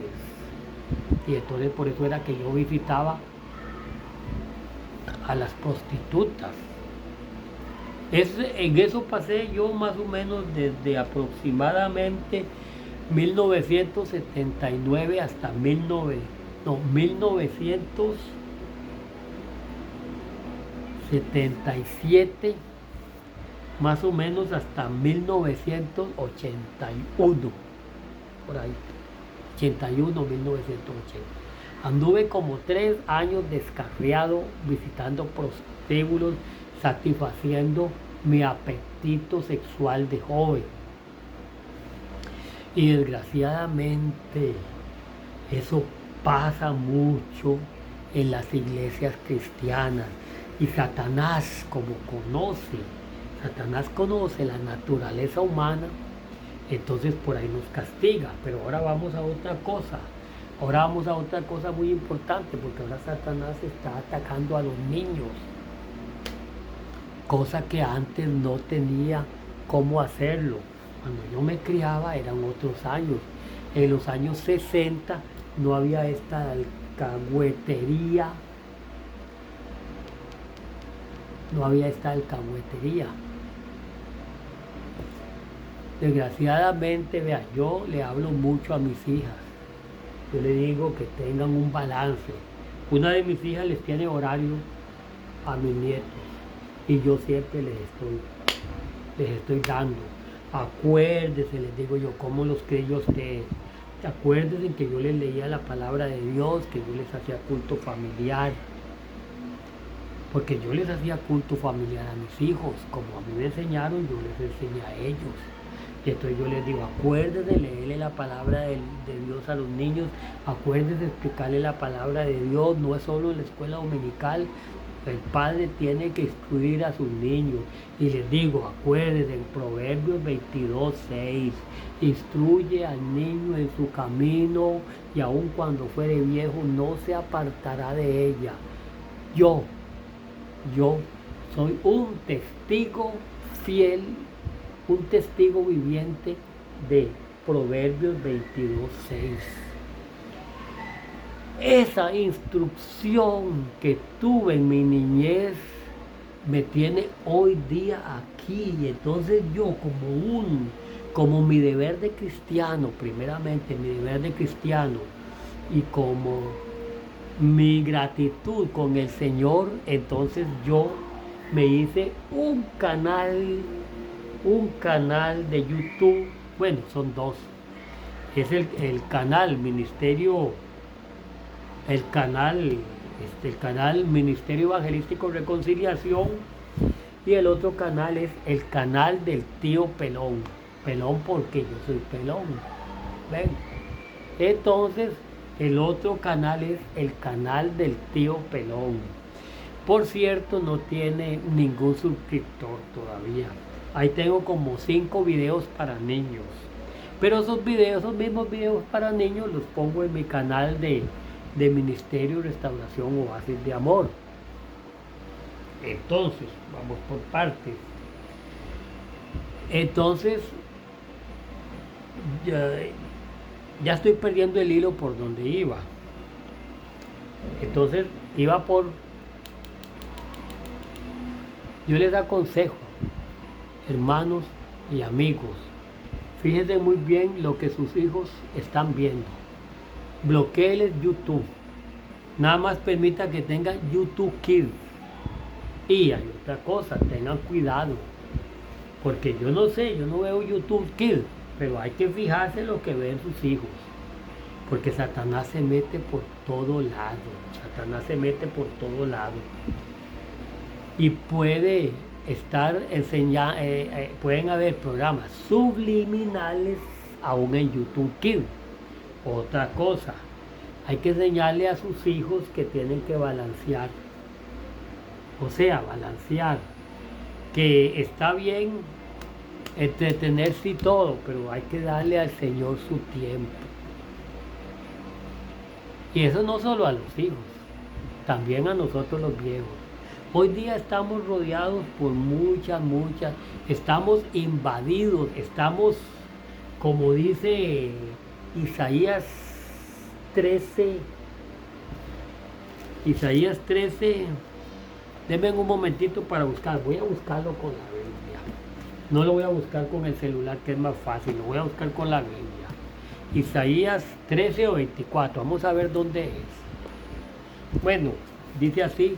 Y entonces por eso era que yo visitaba a las prostitutas. En eso pasé yo más o menos desde aproximadamente 1979 hasta 1977, más o menos hasta 1981, por ahí. 81, 1980. Anduve como 3 años descarriado visitando prostíbulos, satisfaciendo mi apetito sexual de joven. Y desgraciadamente eso pasa mucho en las iglesias cristianas. Y Satanás conoce la naturaleza humana, entonces por ahí nos castiga. Pero ahora vamos a otra cosa. Muy importante, porque ahora Satanás está atacando a los niños, cosa que antes no tenía cómo hacerlo. Cuando yo me criaba eran otros años. En los años 60 no había esta alcahuetería. Desgraciadamente, vea, yo le hablo mucho a mis hijas. Yo le digo que tengan un balance. Una de mis hijas les tiene horario a mis nietos y yo siempre les estoy dando. Acuérdense, les digo yo, cómo los crié yo a ustedes. Acuérdense que yo les leía la palabra de Dios, que yo les hacía culto familiar. Porque yo les hacía culto familiar a mis hijos. Como a mí me enseñaron, yo les enseñé a ellos. Y entonces yo les digo, acuérdense leerle la palabra de Dios a los niños, acuérdense explicarle la palabra de Dios, no es solo en la escuela dominical, el padre tiene que instruir a sus niños. Y les digo, acuérdense, en Proverbios 22:6, instruye al niño en su camino y aun cuando fuere viejo no se apartará de ella. Yo soy un testigo fiel, un testigo viviente de Proverbios 22:6. Esa instrucción que tuve en mi niñez me tiene hoy día aquí. Y entonces yo como mi deber de cristiano, primeramente mi deber de cristiano, y como mi gratitud con el Señor, entonces yo me hice un canal de YouTube. Bueno, son dos. Es el canal Ministerio, el canal Ministerio Evangelístico Reconciliación, y el otro canal es el canal del tío Pelón. Pelón porque yo soy pelón. ¿Ven? Entonces, el otro canal es el canal del tío Pelón. Por cierto, no tiene ningún suscriptor todavía. Ahí tengo como 5 videos para niños. Pero esos mismos videos para niños los pongo en mi canal de Ministerio Restauración Oasis de Amor. Entonces, vamos por partes. Entonces, ya estoy perdiendo el hilo por donde iba. Entonces, yo les aconsejo, hermanos y amigos, fíjense muy bien lo que sus hijos están viendo. Bloquéeles YouTube. Nada más permita que tengan YouTube Kids. Y hay otra cosa, tengan cuidado. Porque yo no sé, yo no veo YouTube Kids, pero hay que fijarse en lo que ven sus hijos. Porque Satanás se mete por todo lado. Satanás se mete por todo lado. Y puede estar enseñando, pueden haber programas subliminales aún en YouTube Kids. Otra cosa, hay que enseñarle a sus hijos que tienen que balancear. O sea, balancear. Que está bien entretenerse y todo, pero hay que darle al Señor su tiempo. Y eso no solo a los hijos, también a nosotros los viejos. Hoy día estamos rodeados por muchas, estamos invadidos, estamos, como dice Isaías 13, denme un momentito para buscar, voy a buscarlo con la Biblia. No lo voy a buscar con el celular, que es más fácil, lo voy a buscar con la Biblia. Isaías 13 o 24, vamos a ver dónde es. Bueno, dice así,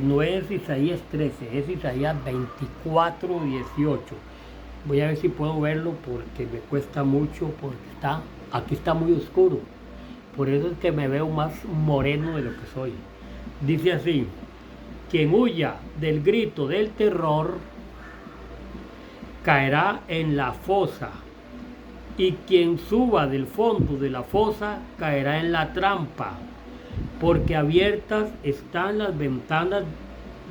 no es Isaías 13, es Isaías 24, 18. Voy a ver si puedo verlo porque me cuesta mucho, porque aquí está muy oscuro. Por eso es que me veo más moreno de lo que soy. Dice así, quien huya del grito del terror caerá en la fosa, y quien suba del fondo de la fosa caerá en la trampa, porque abiertas están las ventanas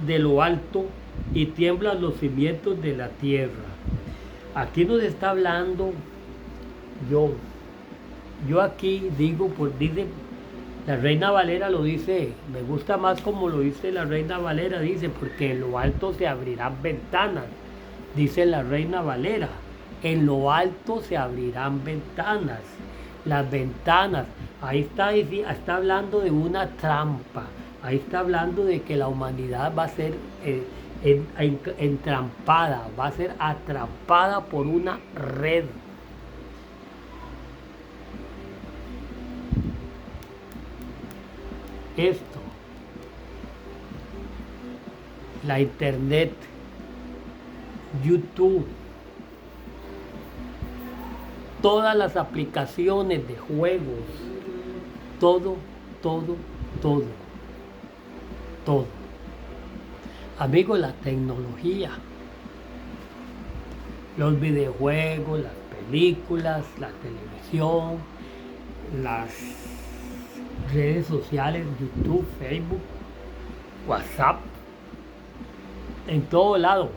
de lo alto y tiemblan los cimientos de la tierra. Aquí nos está hablando yo aquí digo, dice la Reina Valera, lo dice, me gusta más como lo dice la Reina Valera, dice, porque en lo alto se abrirán ventanas, dice la Reina Valera, en lo alto se abrirán ventanas, las ventanas, ahí está hablando de una trampa, ahí está hablando de que la humanidad va a ser entrampada, va a ser atrapada por una red. Esto, la internet, YouTube, todas las aplicaciones de juegos, todo. Amigos, la tecnología, los videojuegos, las películas, la televisión, las redes sociales, YouTube, Facebook, WhatsApp, en todo lado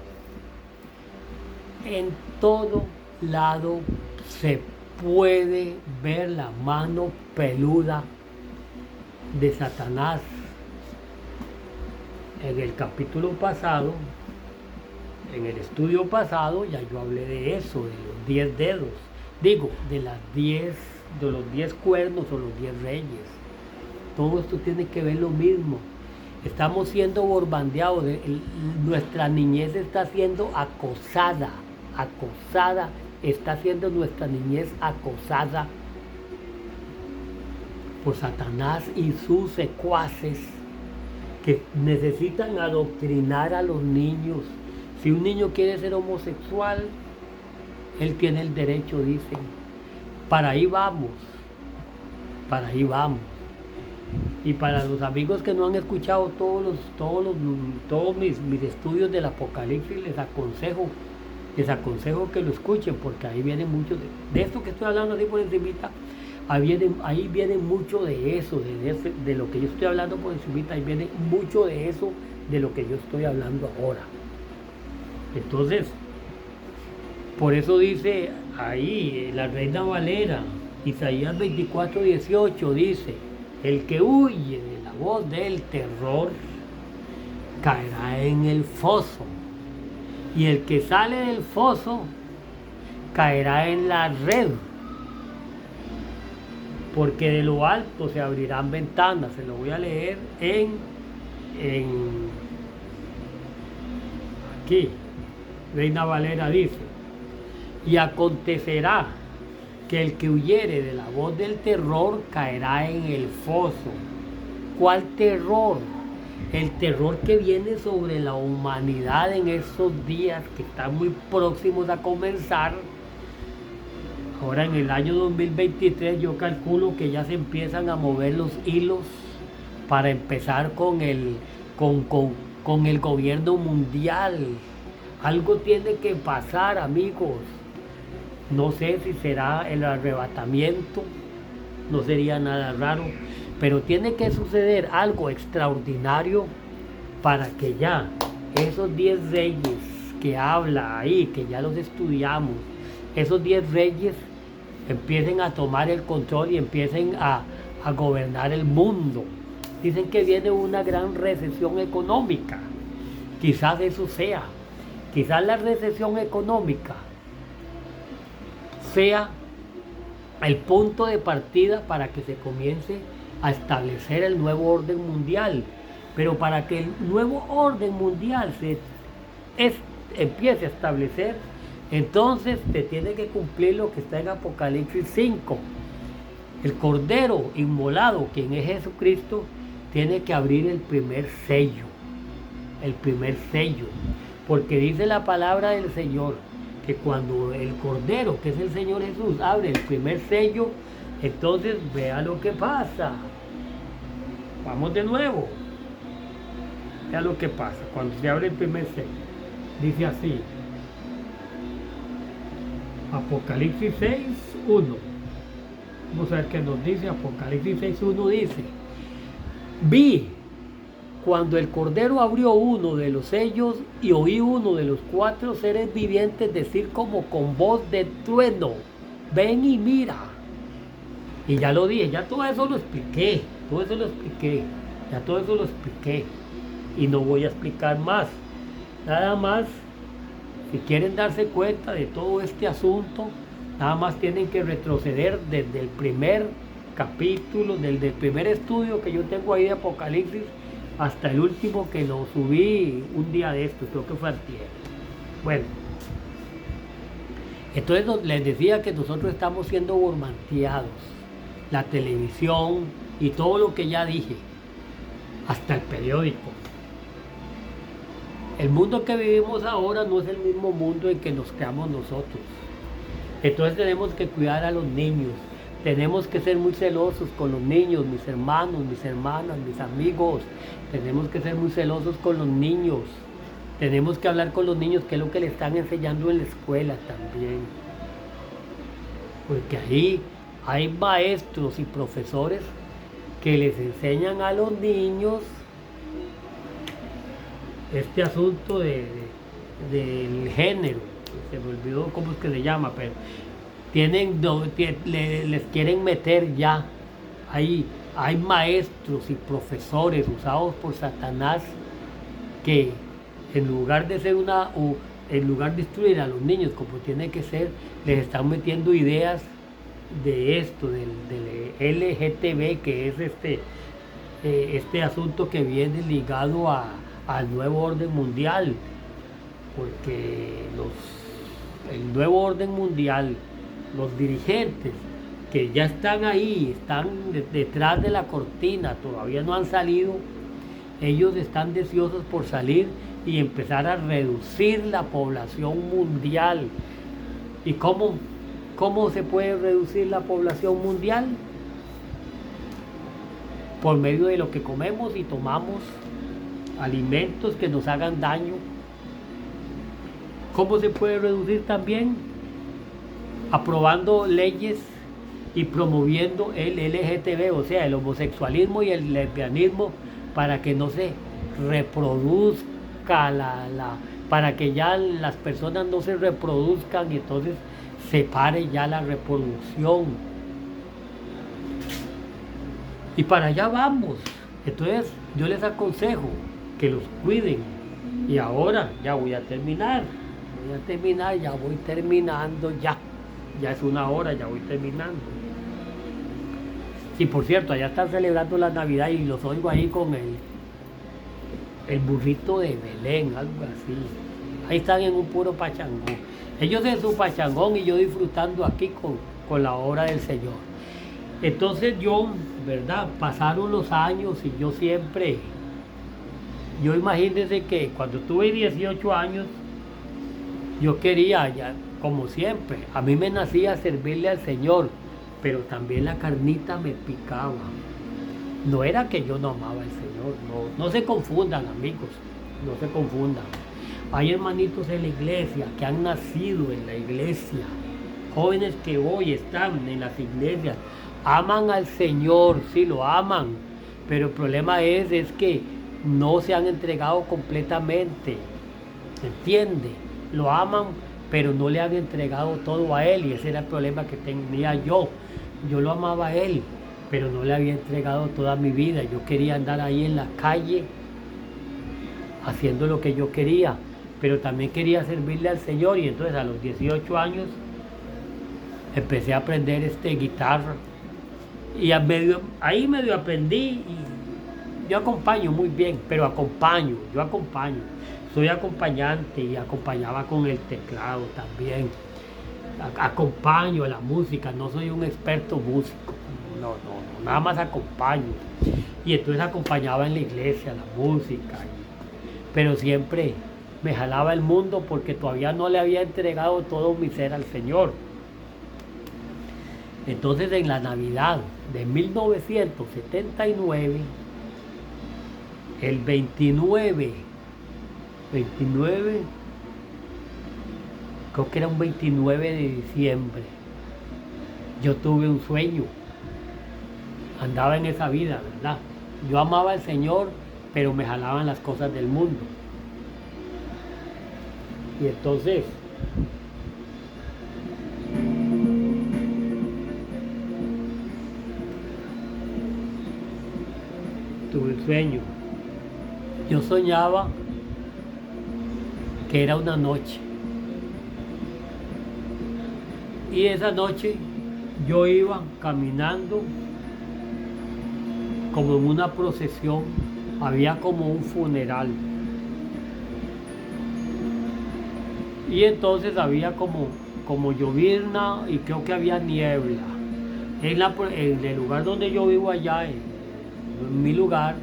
se puede ver la mano peluda de Satanás. En el capítulo pasado, en el estudio pasado, ya yo hablé de eso, de los 10 dedos, de los 10 cuernos o los 10 reyes. Todo esto tiene que ver lo mismo. Estamos siendo bombardeados, nuestra niñez está siendo acosada, está siendo nuestra niñez acosada por Satanás y sus secuaces que necesitan adoctrinar a los niños. Si un niño quiere ser homosexual, él tiene el derecho, dicen. Para ahí vamos. Y para los amigos que no han escuchado todos mis estudios del Apocalipsis, les aconsejo que lo escuchen, porque ahí viene mucho de esto que estoy hablando así por encimita. Ahí viene mucho de eso, de lo que yo estoy hablando por encimita, ahí viene mucho de eso, de lo que yo estoy hablando ahora. Entonces, por eso dice ahí la Reina Valera, Isaías 24, 18, dice, el que huye de la voz del terror caerá en el foso. Y el que sale del foso caerá en la red. Porque de lo alto se abrirán ventanas. Se lo voy a leer aquí. Reina Valera dice: y acontecerá que el que huyere de la voz del terror caerá en el foso. ¿Cuál terror? El terror que viene sobre la humanidad en estos días que están muy próximos a comenzar. Ahora en el año 2023 yo calculo que ya se empiezan a mover los hilos para empezar con el gobierno mundial. Algo tiene que pasar, amigos. No sé si será el arrebatamiento, no sería nada raro, pero tiene que suceder algo extraordinario para que ya esos 10 reyes que habla ahí, que ya los estudiamos, esos 10 reyes empiecen a tomar el control y empiecen a gobernar el mundo. Dicen que viene una gran recesión económica. Quizás eso sea. Quizás la recesión económica sea el punto de partida para que se comience a establecer el nuevo orden mundial. Pero para que el nuevo orden mundial empiece a establecer, entonces te tiene que cumplir lo que está en Apocalipsis 5. El Cordero inmolado, quien es Jesucristo, tiene que abrir el primer sello. El primer sello. Porque dice la palabra del Señor que cuando el Cordero, que es el Señor Jesús, abre el primer sello, entonces vea lo que pasa. Vamos de nuevo. Vea lo que pasa cuando se abre el primer sello. Dice así. Apocalipsis 6:1. Vamos a ver qué nos dice. Apocalipsis 6:1 dice: vi cuando el Cordero abrió uno de los sellos y oí uno de los 4 seres vivientes decir como con voz de trueno: ven y mira. Y ya lo dije, ya todo eso lo expliqué, ya todo eso lo expliqué y no voy a explicar más. Nada más, si quieren darse cuenta de todo este asunto, nada más tienen que retroceder desde el primer capítulo, desde el primer estudio que yo tengo ahí de Apocalipsis, hasta el último que lo subí un día de estos, creo que fue antier. Bueno, entonces les decía que nosotros estamos siendo bormanteados, la televisión y todo lo que ya dije, hasta el periódico. El mundo que vivimos ahora no es el mismo mundo en que nos creamos nosotros. Entonces tenemos que cuidar a los niños. Tenemos que ser muy celosos con los niños, mis hermanos, mis hermanas, mis amigos. Tenemos que ser muy celosos con los niños. Tenemos que hablar con los niños, que es lo que le están enseñando en la escuela también. Porque ahí hay maestros y profesores que les enseñan a los niños este asunto del género. Se me olvidó cómo es que se llama, pero les quieren meter ya. Hay maestros y profesores usados por Satanás que en lugar de instruir a los niños como tiene que ser, les están metiendo ideas de esto, del LGTB, que es este asunto que viene ligado al nuevo orden mundial, porque el nuevo orden mundial, los dirigentes que ya están ahí, están detrás de la cortina, todavía no han salido, ellos están deseosos por salir y empezar a reducir la población mundial. ¿Y cómo se puede reducir la población mundial? Por medio de lo que comemos y tomamos, alimentos que nos hagan daño. ¿Cómo se puede reducir también? Aprobando leyes y promoviendo el LGTB, o sea, el homosexualismo y el lesbianismo, para que no se reproduzca para que ya las personas no se reproduzcan y entonces se pare ya la reproducción. Y para allá vamos. Entonces yo les aconsejo que los cuiden. Y ahora ya voy a terminar, ya voy terminando, ya es una hora, ya voy terminando. Y por cierto, allá están celebrando la Navidad y los oigo ahí con el burrito de Belén, algo así. Ahí están en un puro pachangón. Ellos en su pachangón y yo disfrutando aquí con la obra del Señor. Entonces yo, ¿verdad? Pasaron los años y yo imagínense que cuando tuve 18 años, yo quería, ya, como siempre, a mí me nacía servirle al Señor, pero también la carnita me picaba. No era que yo no amaba al Señor, no se confundan, amigos, no se confundan. Hay hermanitos en la iglesia que han nacido en la iglesia, jóvenes que hoy están en las iglesias, aman al Señor, sí lo aman, pero el problema es que no se han entregado completamente, ¿se entiende? Lo aman, pero no le han entregado todo a Él, y ese era el problema que tenía yo. Yo lo amaba a Él, pero no le había entregado toda mi vida. Yo quería andar ahí en la calle haciendo lo que yo quería, pero también quería servirle al Señor, y entonces a los 18 años empecé a aprender guitarra, y ahí medio aprendí, y yo acompaño muy bien, pero yo acompaño, soy acompañante y acompañaba con el teclado también, acompaño a la música, no soy un experto músico, no, nada más acompaño, y entonces acompañaba en la iglesia la música, pero siempre me jalaba el mundo porque todavía no le había entregado todo mi ser al Señor. Entonces en la Navidad de 1979, el 29, creo que era un 29 de diciembre, yo tuve un sueño, andaba en esa vida, ¿verdad? Yo amaba al Señor, pero me jalaban las cosas del mundo. Y entonces, tuve un sueño. Yo soñaba que era una noche. Y esa noche yo iba caminando como en una procesión, había como un funeral. Y entonces había como llovizna y creo que había niebla. En el lugar donde yo vivo allá, en mi lugar,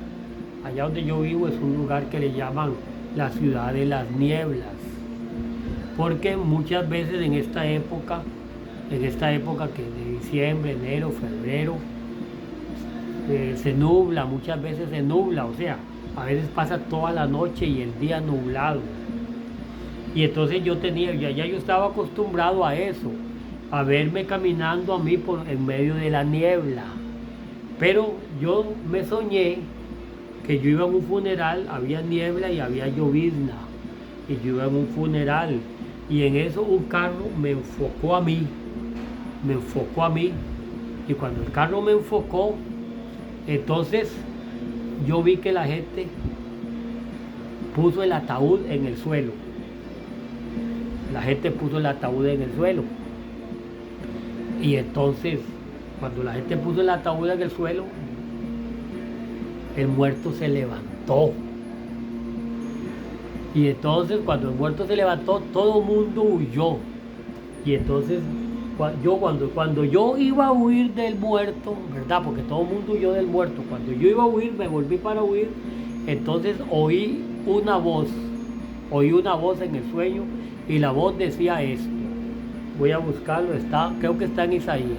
allá donde yo vivo es un lugar que le llaman la ciudad de las nieblas. Porque muchas veces en esta época que de diciembre, enero, febrero, se nubla, muchas veces se nubla, o sea, a veces pasa toda la noche y el día nublado. Y entonces yo estaba acostumbrado a eso, a verme caminando a mí en medio de la niebla. Pero yo me soñé que yo iba a un funeral, había niebla y había llovizna, y yo iba a un funeral, y en eso un carro me enfocó a mí, y cuando el carro me enfocó, entonces yo vi que la gente puso el ataúd en el suelo. La gente puso el ataúd en el suelo. Y entonces, cuando la gente puso el ataúd en el suelo, el muerto se levantó. Y entonces, cuando el muerto se levantó, todo el mundo huyó. Y entonces, cuando yo iba a huir del muerto, ¿verdad? Porque todo el mundo huyó del muerto. Cuando yo iba a huir, me volví para huir. Entonces oí una voz en el sueño, y la voz decía esto. Voy a buscarlo, creo que está en Isaías.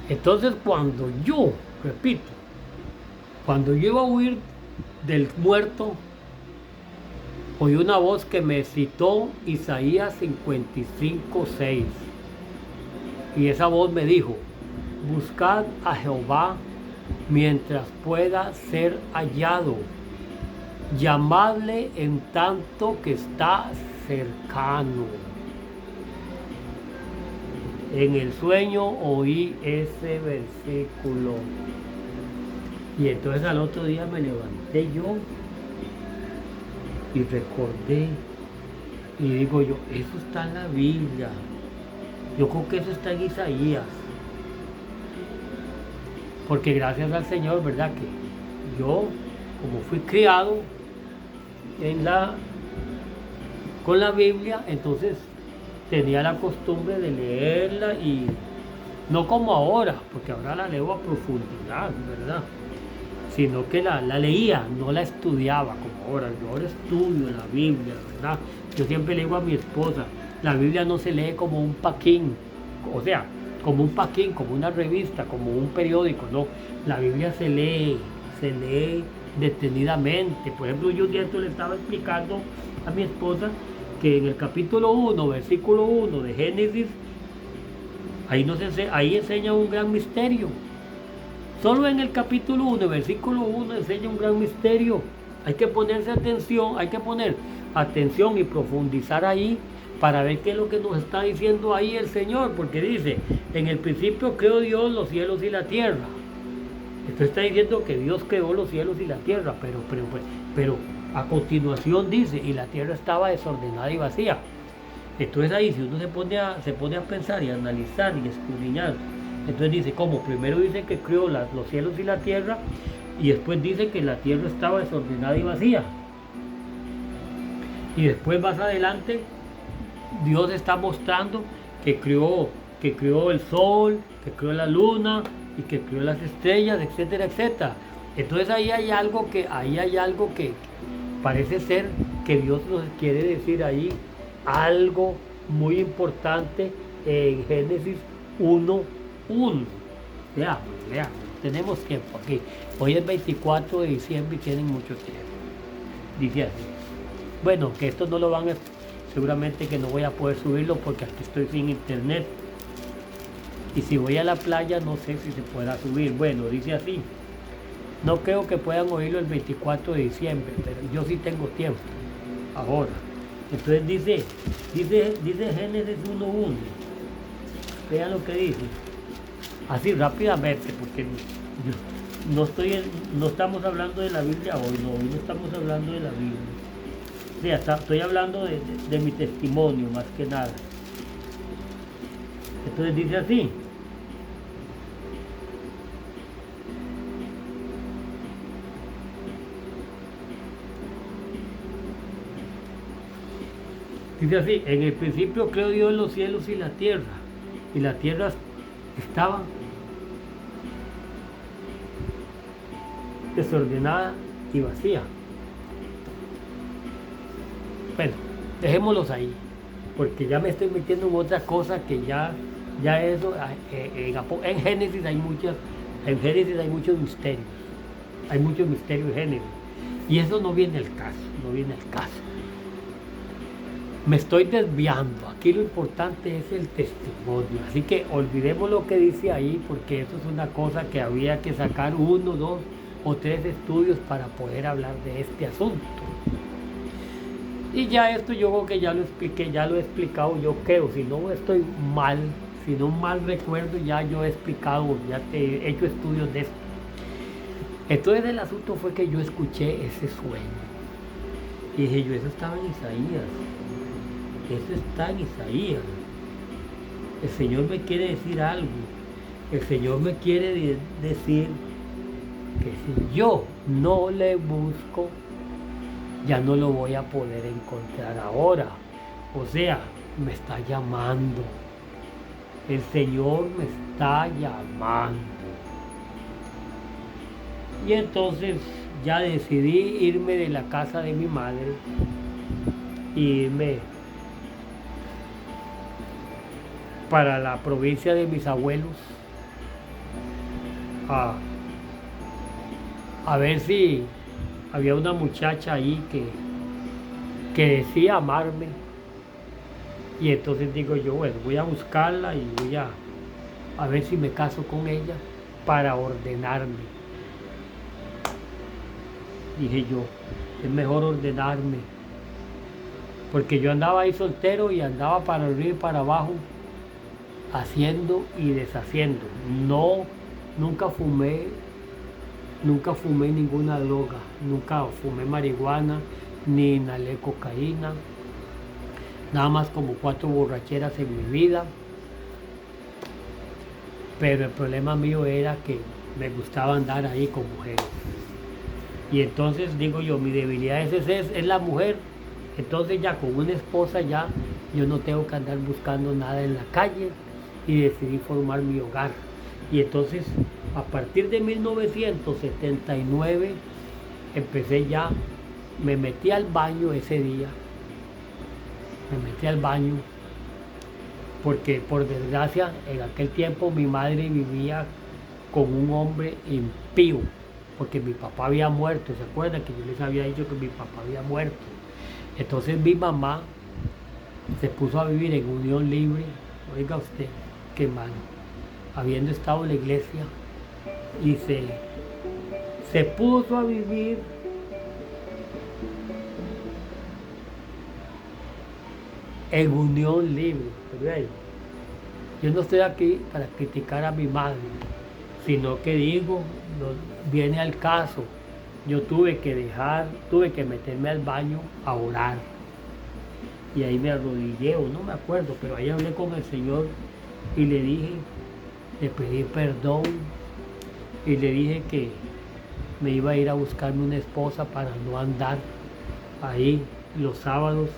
Entonces cuando yo iba a huir del muerto, oí una voz que me citó Isaías 55:6. Y esa voz me dijo: buscad a Jehová mientras pueda ser hallado, llamadle en tanto que está cercano. En el sueño oí ese versículo, y entonces al otro día me levanté yo y recordé y digo yo, eso está en la Biblia. Yo creo que eso está en Isaías. Porque gracias al Señor, ¿verdad? Que yo, como fui criado con la Biblia, entonces tenía la costumbre de leerla y no como ahora, porque ahora la leo a profundidad, ¿verdad? Sino que la leía, no la estudiaba como ahora. Yo ahora estudio la Biblia, ¿verdad? Yo siempre le digo a mi esposa, la Biblia no se lee como un paquín, o sea, como un paquín, como una revista, como un periódico, no. La Biblia se lee detenidamente. Por ejemplo, yo un día le estaba explicando a mi esposa que en el capítulo 1, versículo 1 de Génesis, ahí enseña un gran misterio. Solo en el capítulo 1, versículo 1 enseña un gran misterio. Hay que ponerse atención, hay que poner atención y profundizar ahí para ver qué es lo que nos está diciendo ahí el Señor, porque dice, en el principio creó Dios los cielos y la tierra. Esto está diciendo que Dios creó los cielos y la tierra, pero a continuación dice, y la tierra estaba desordenada y vacía. Entonces ahí, si uno se pone a pensar y a analizar y escudriñar, entonces dice, ¿cómo? Primero dice que creó los cielos y la tierra, y después dice que la tierra estaba desordenada y vacía. Y después más adelante, Dios está mostrando que creó el sol, que creó la luna y que creó las estrellas, etcétera, etcétera. Entonces ahí hay algo que parece ser que Dios nos quiere decir ahí algo muy importante en Génesis 1:1. Veamos, tenemos tiempo aquí. Hoy es 24 de diciembre y tienen mucho tiempo. Dice así. Bueno, que esto no lo van a... Seguramente que no voy a poder subirlo porque aquí estoy sin internet. Y si voy a la playa no sé si se pueda subir. Bueno, dice así. No creo que puedan oírlo el 24 de diciembre, pero yo sí tengo tiempo. Ahora. Entonces dice Génesis 1:1. Vean lo que dice. Así rápidamente, porque no estamos hablando de la Biblia hoy, no estamos hablando de la Biblia. O sea, estoy hablando de mi testimonio más que nada. Entonces dice así. Dice así, en el principio creó Dios los cielos y la tierra estaba desordenada y vacía. Bueno, dejémoslos ahí, porque ya me estoy metiendo en otra cosa que ya eso, en Génesis hay muchos misterios, en Génesis, y eso no viene al caso. Me estoy desviando, aquí lo importante es el testimonio, así que olvidemos lo que dice ahí, porque eso es una cosa que había que sacar 1, 2 o 3 estudios para poder hablar de este asunto. Y ya esto yo creo que ya lo expliqué, ya lo he explicado, yo creo, si no mal recuerdo, ya yo he explicado, ya he hecho estudios de esto. Entonces el asunto fue que yo escuché ese sueño y dije yo, eso estaba en Isaías. Eso está en Isaías. El Señor me quiere decir algo. El Señor me quiere decir que si yo no le busco, ya no lo voy a poder encontrar ahora. O sea, me está llamando. El Señor me está llamando. Y entonces ya decidí irme de la casa de mi madre y irme para la provincia de mis abuelos a ver si había una muchacha ahí que decía amarme, y entonces digo yo, bueno, voy a buscarla y voy a ver si me caso con ella para ordenarme. Dije yo, es mejor ordenarme, porque yo andaba ahí soltero y andaba para arriba y para abajo haciendo y deshaciendo. Nunca fumé ninguna droga, nunca fumé marihuana, ni inhalé cocaína, nada más como 4 borracheras en mi vida. Pero el problema mío era que me gustaba andar ahí con mujeres. Y entonces digo yo, mi debilidad es la mujer. Entonces ya con una esposa ya yo no tengo que andar buscando nada en la calle y decidí formar mi hogar. Y entonces a partir de 1979 empecé ya, me metí al baño ese día, me metí al baño porque por desgracia en aquel tiempo mi madre vivía con un hombre impío, porque mi papá había muerto. ¿Se acuerdan que yo les había dicho que mi papá había muerto? Entonces mi mamá se puso a vivir en unión libre. Oiga usted, qué mal, habiendo estado en la iglesia, y se puso a vivir en unión libre. Yo no estoy aquí para criticar a mi madre, sino que digo, viene al caso, yo tuve que meterme al baño a orar. Y ahí me arrodillé, o no me acuerdo, pero ahí hablé con el Señor y le dije, le pedí perdón y le dije que me iba a ir a buscarme una esposa para no andar ahí los sábados,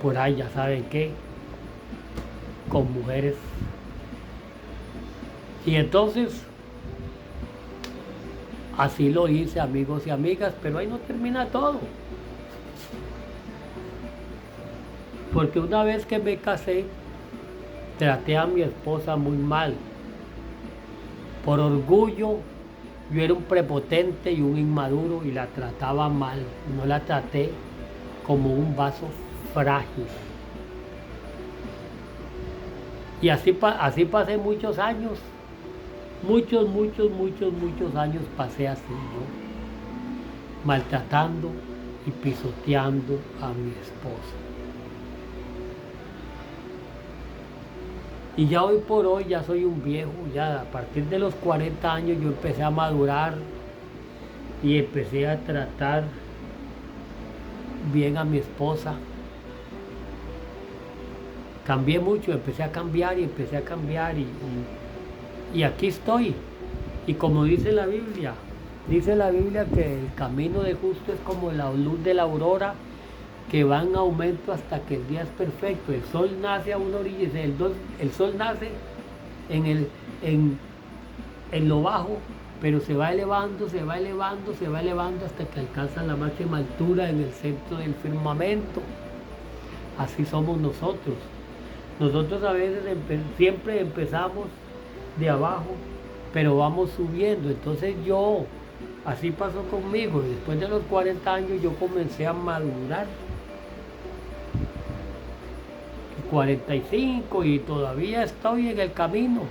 por ahí ya saben qué, con mujeres. Y entonces, así lo hice, amigos y amigas, pero ahí no termina todo. Porque una vez que me casé, traté a mi esposa muy mal. Por orgullo, yo era un prepotente y un inmaduro y la trataba mal. No la traté como un vaso frágil. Y así pasé muchos años. Muchos años pasé así yo, maltratando y pisoteando a mi esposa. Y ya hoy por hoy ya soy un viejo, ya a partir de los 40 años yo empecé a madurar y empecé a tratar bien a mi esposa. Cambié mucho, empecé a cambiar y aquí estoy. Y como dice la Biblia que el camino de justo es como la luz de la aurora, que va en aumento hasta que el día es perfecto. El sol nace a una orilla, el sol nace en lo bajo, pero se va elevando hasta que alcanza la máxima altura en el centro del firmamento. Así somos nosotros. Nosotros a veces siempre empezamos de abajo, pero vamos subiendo. Entonces así pasó conmigo. Y después de los 40 años yo comencé a madurar. 45 y todavía estoy en el camino.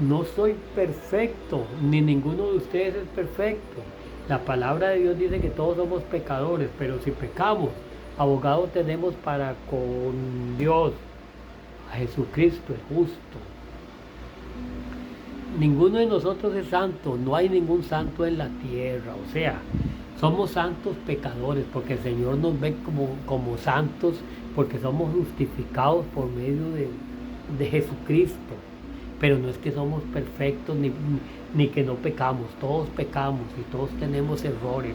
No soy perfecto, ni ninguno de ustedes es perfecto. La palabra de Dios dice que todos somos pecadores, pero si pecamos, abogado tenemos para con Dios, a Jesucristo el justo. Ninguno de nosotros es santo, no hay ningún santo en la tierra, o sea, somos santos pecadores, porque el Señor nos ve como santos, porque somos justificados por medio de Jesucristo. Pero no es que somos perfectos ni que no pecamos, todos pecamos y todos tenemos errores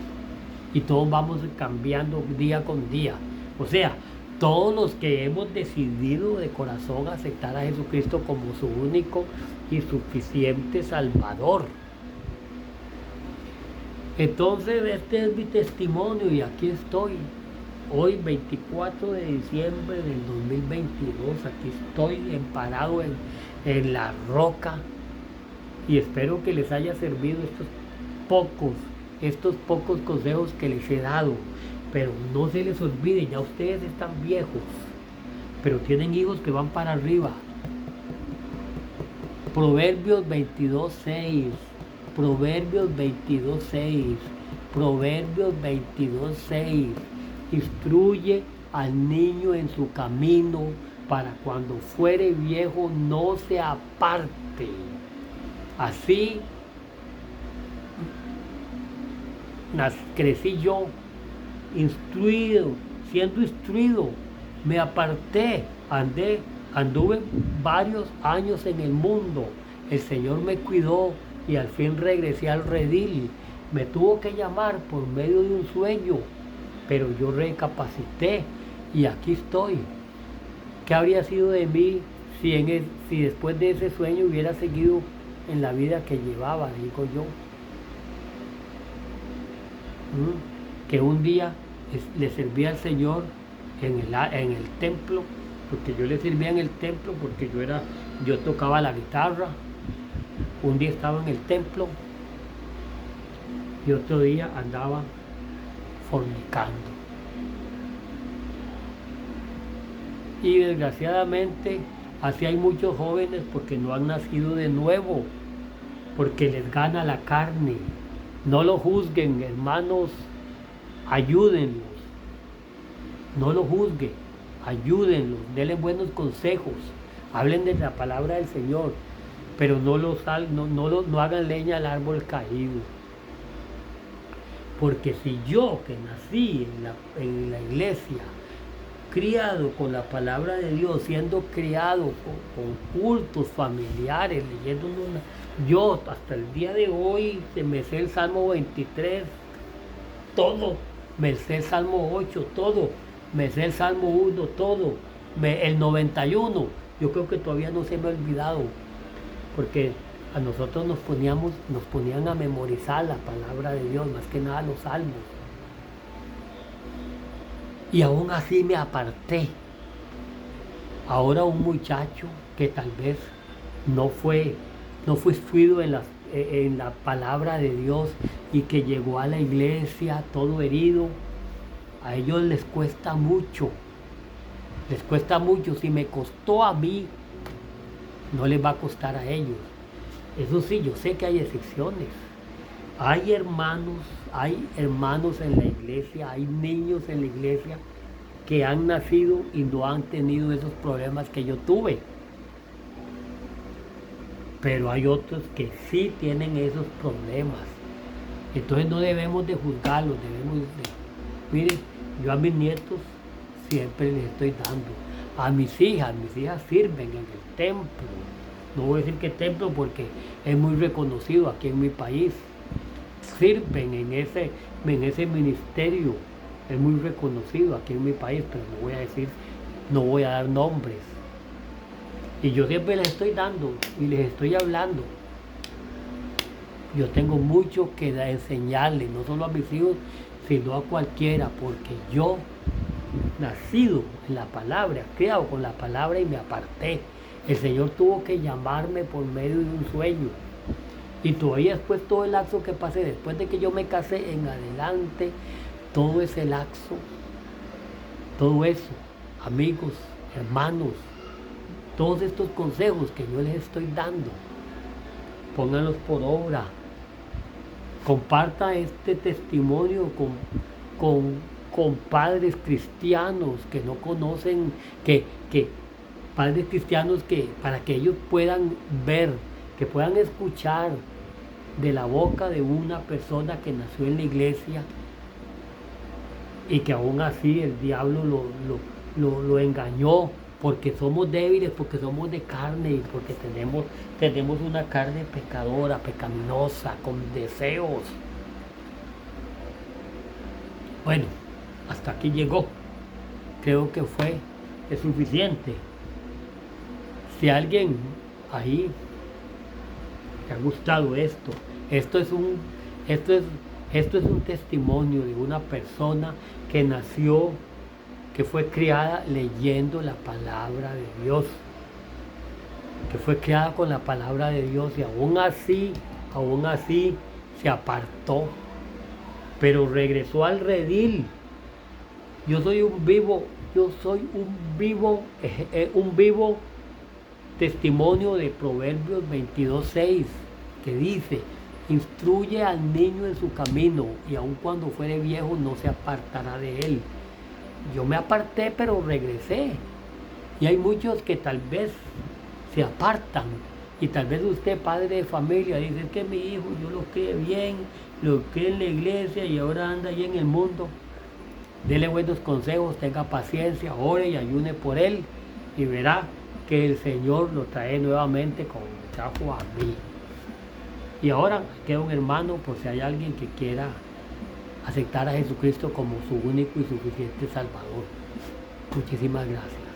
y todos vamos cambiando día con día. O sea, todos los que hemos decidido de corazón aceptar a Jesucristo como su único y suficiente Salvador. Entonces este es mi testimonio y aquí estoy. Hoy 24 de diciembre del 2022, aquí estoy parado en la roca y espero que les haya servido estos pocos consejos que les he dado. Pero no se les olvide, ya ustedes están viejos, pero tienen hijos que van para arriba. Proverbios 22:6. Proverbios 22:6. Proverbios 22:6. Instruye al niño en su camino, para cuando fuere viejo no se aparte. Así crecí yo, instruido, siendo instruido, me aparté, anduve varios años en el mundo, el Señor me cuidó y al fin regresé al redil. Me tuvo que llamar por medio de un sueño, pero yo recapacité y aquí estoy. ¿Qué habría sido de mí si después de ese sueño hubiera seguido en la vida que llevaba, digo yo? Que un día le servía al Señor en el templo, porque yo le servía en el templo, porque yo tocaba la guitarra. Un día estaba en el templo y otro día andaba fornicando. Y desgraciadamente así hay muchos jóvenes porque no han nacido de nuevo, porque les gana la carne. No lo juzguen, hermanos, ayúdenlos. No lo juzguen, ayúdenlos, denle buenos consejos, hablen de la palabra del Señor, pero no hagan leña al árbol caído. Porque si yo, que nací en la iglesia, criado con la palabra de Dios, siendo criado con cultos familiares, leyendo yo hasta el día de hoy me sé el Salmo 23, todo, me sé el Salmo 8, todo, me sé el Salmo 1, todo, el 91, yo creo que todavía no se me ha olvidado, porque a nosotros nos ponían a memorizar la palabra de Dios, más que nada los salmos. Y aún así me aparté. Ahora un muchacho que tal vez no fue instruido en la palabra de Dios y que llegó a la iglesia todo herido, a ellos les cuesta mucho. Les cuesta mucho. Si me costó a mí, no les va a costar a ellos. Eso sí, yo sé que hay excepciones. Hay hermanos en la iglesia, hay niños en la iglesia que han nacido y no han tenido esos problemas que yo tuve. Pero hay otros que sí tienen esos problemas. Entonces no debemos de juzgarlos, miren, yo a mis nietos siempre les estoy dando. A mis hijas sirven en el templo. No voy a decir qué templo porque es muy reconocido aquí en mi país. Sirven en ese ministerio, es muy reconocido aquí en mi país, pero no voy a dar nombres. Y yo siempre les estoy dando y les estoy hablando. Yo tengo mucho que enseñarles, no solo a mis hijos, sino a cualquiera, porque yo, nacido en la palabra, criado con la palabra y me aparté. El Señor tuvo que llamarme por medio de un sueño. Y todavía después todo el lapso que pasé, después de que yo me casé en adelante, todo ese lapso, todo eso, amigos, hermanos, todos estos consejos que yo les estoy dando, pónganlos por obra. Comparta este testimonio con padres cristianos que no conocen, padres cristianos para que ellos puedan ver, que puedan escuchar de la boca de una persona que nació en la iglesia y que aún así el diablo lo engañó, porque somos débiles, porque somos de carne y porque tenemos una carne pecadora, pecaminosa, con deseos. Bueno, hasta aquí llegó. Creo que es suficiente. Si a alguien ahí te ha gustado esto es un testimonio de una persona que nació, que fue criada leyendo la palabra de Dios, que fue criada con la palabra de Dios y aún así se apartó, pero regresó al redil. Yo soy un vivo testimonio de Proverbios 22:6, que dice: instruye al niño en su camino y aun cuando fuere viejo no se apartará de él. Yo me aparté, pero regresé. Y hay muchos que tal vez se apartan. Y tal vez usted, padre de familia, dice que mi hijo yo lo crié bien lo que es la iglesia y ahora anda ahí en el mundo. Dele buenos consejos, tenga paciencia, ore y ayune por él y verá que el Señor lo trae nuevamente como me trajo a mí. Y ahora queda un hermano por si hay alguien que quiera aceptar a Jesucristo como su único y suficiente Salvador. Muchísimas gracias.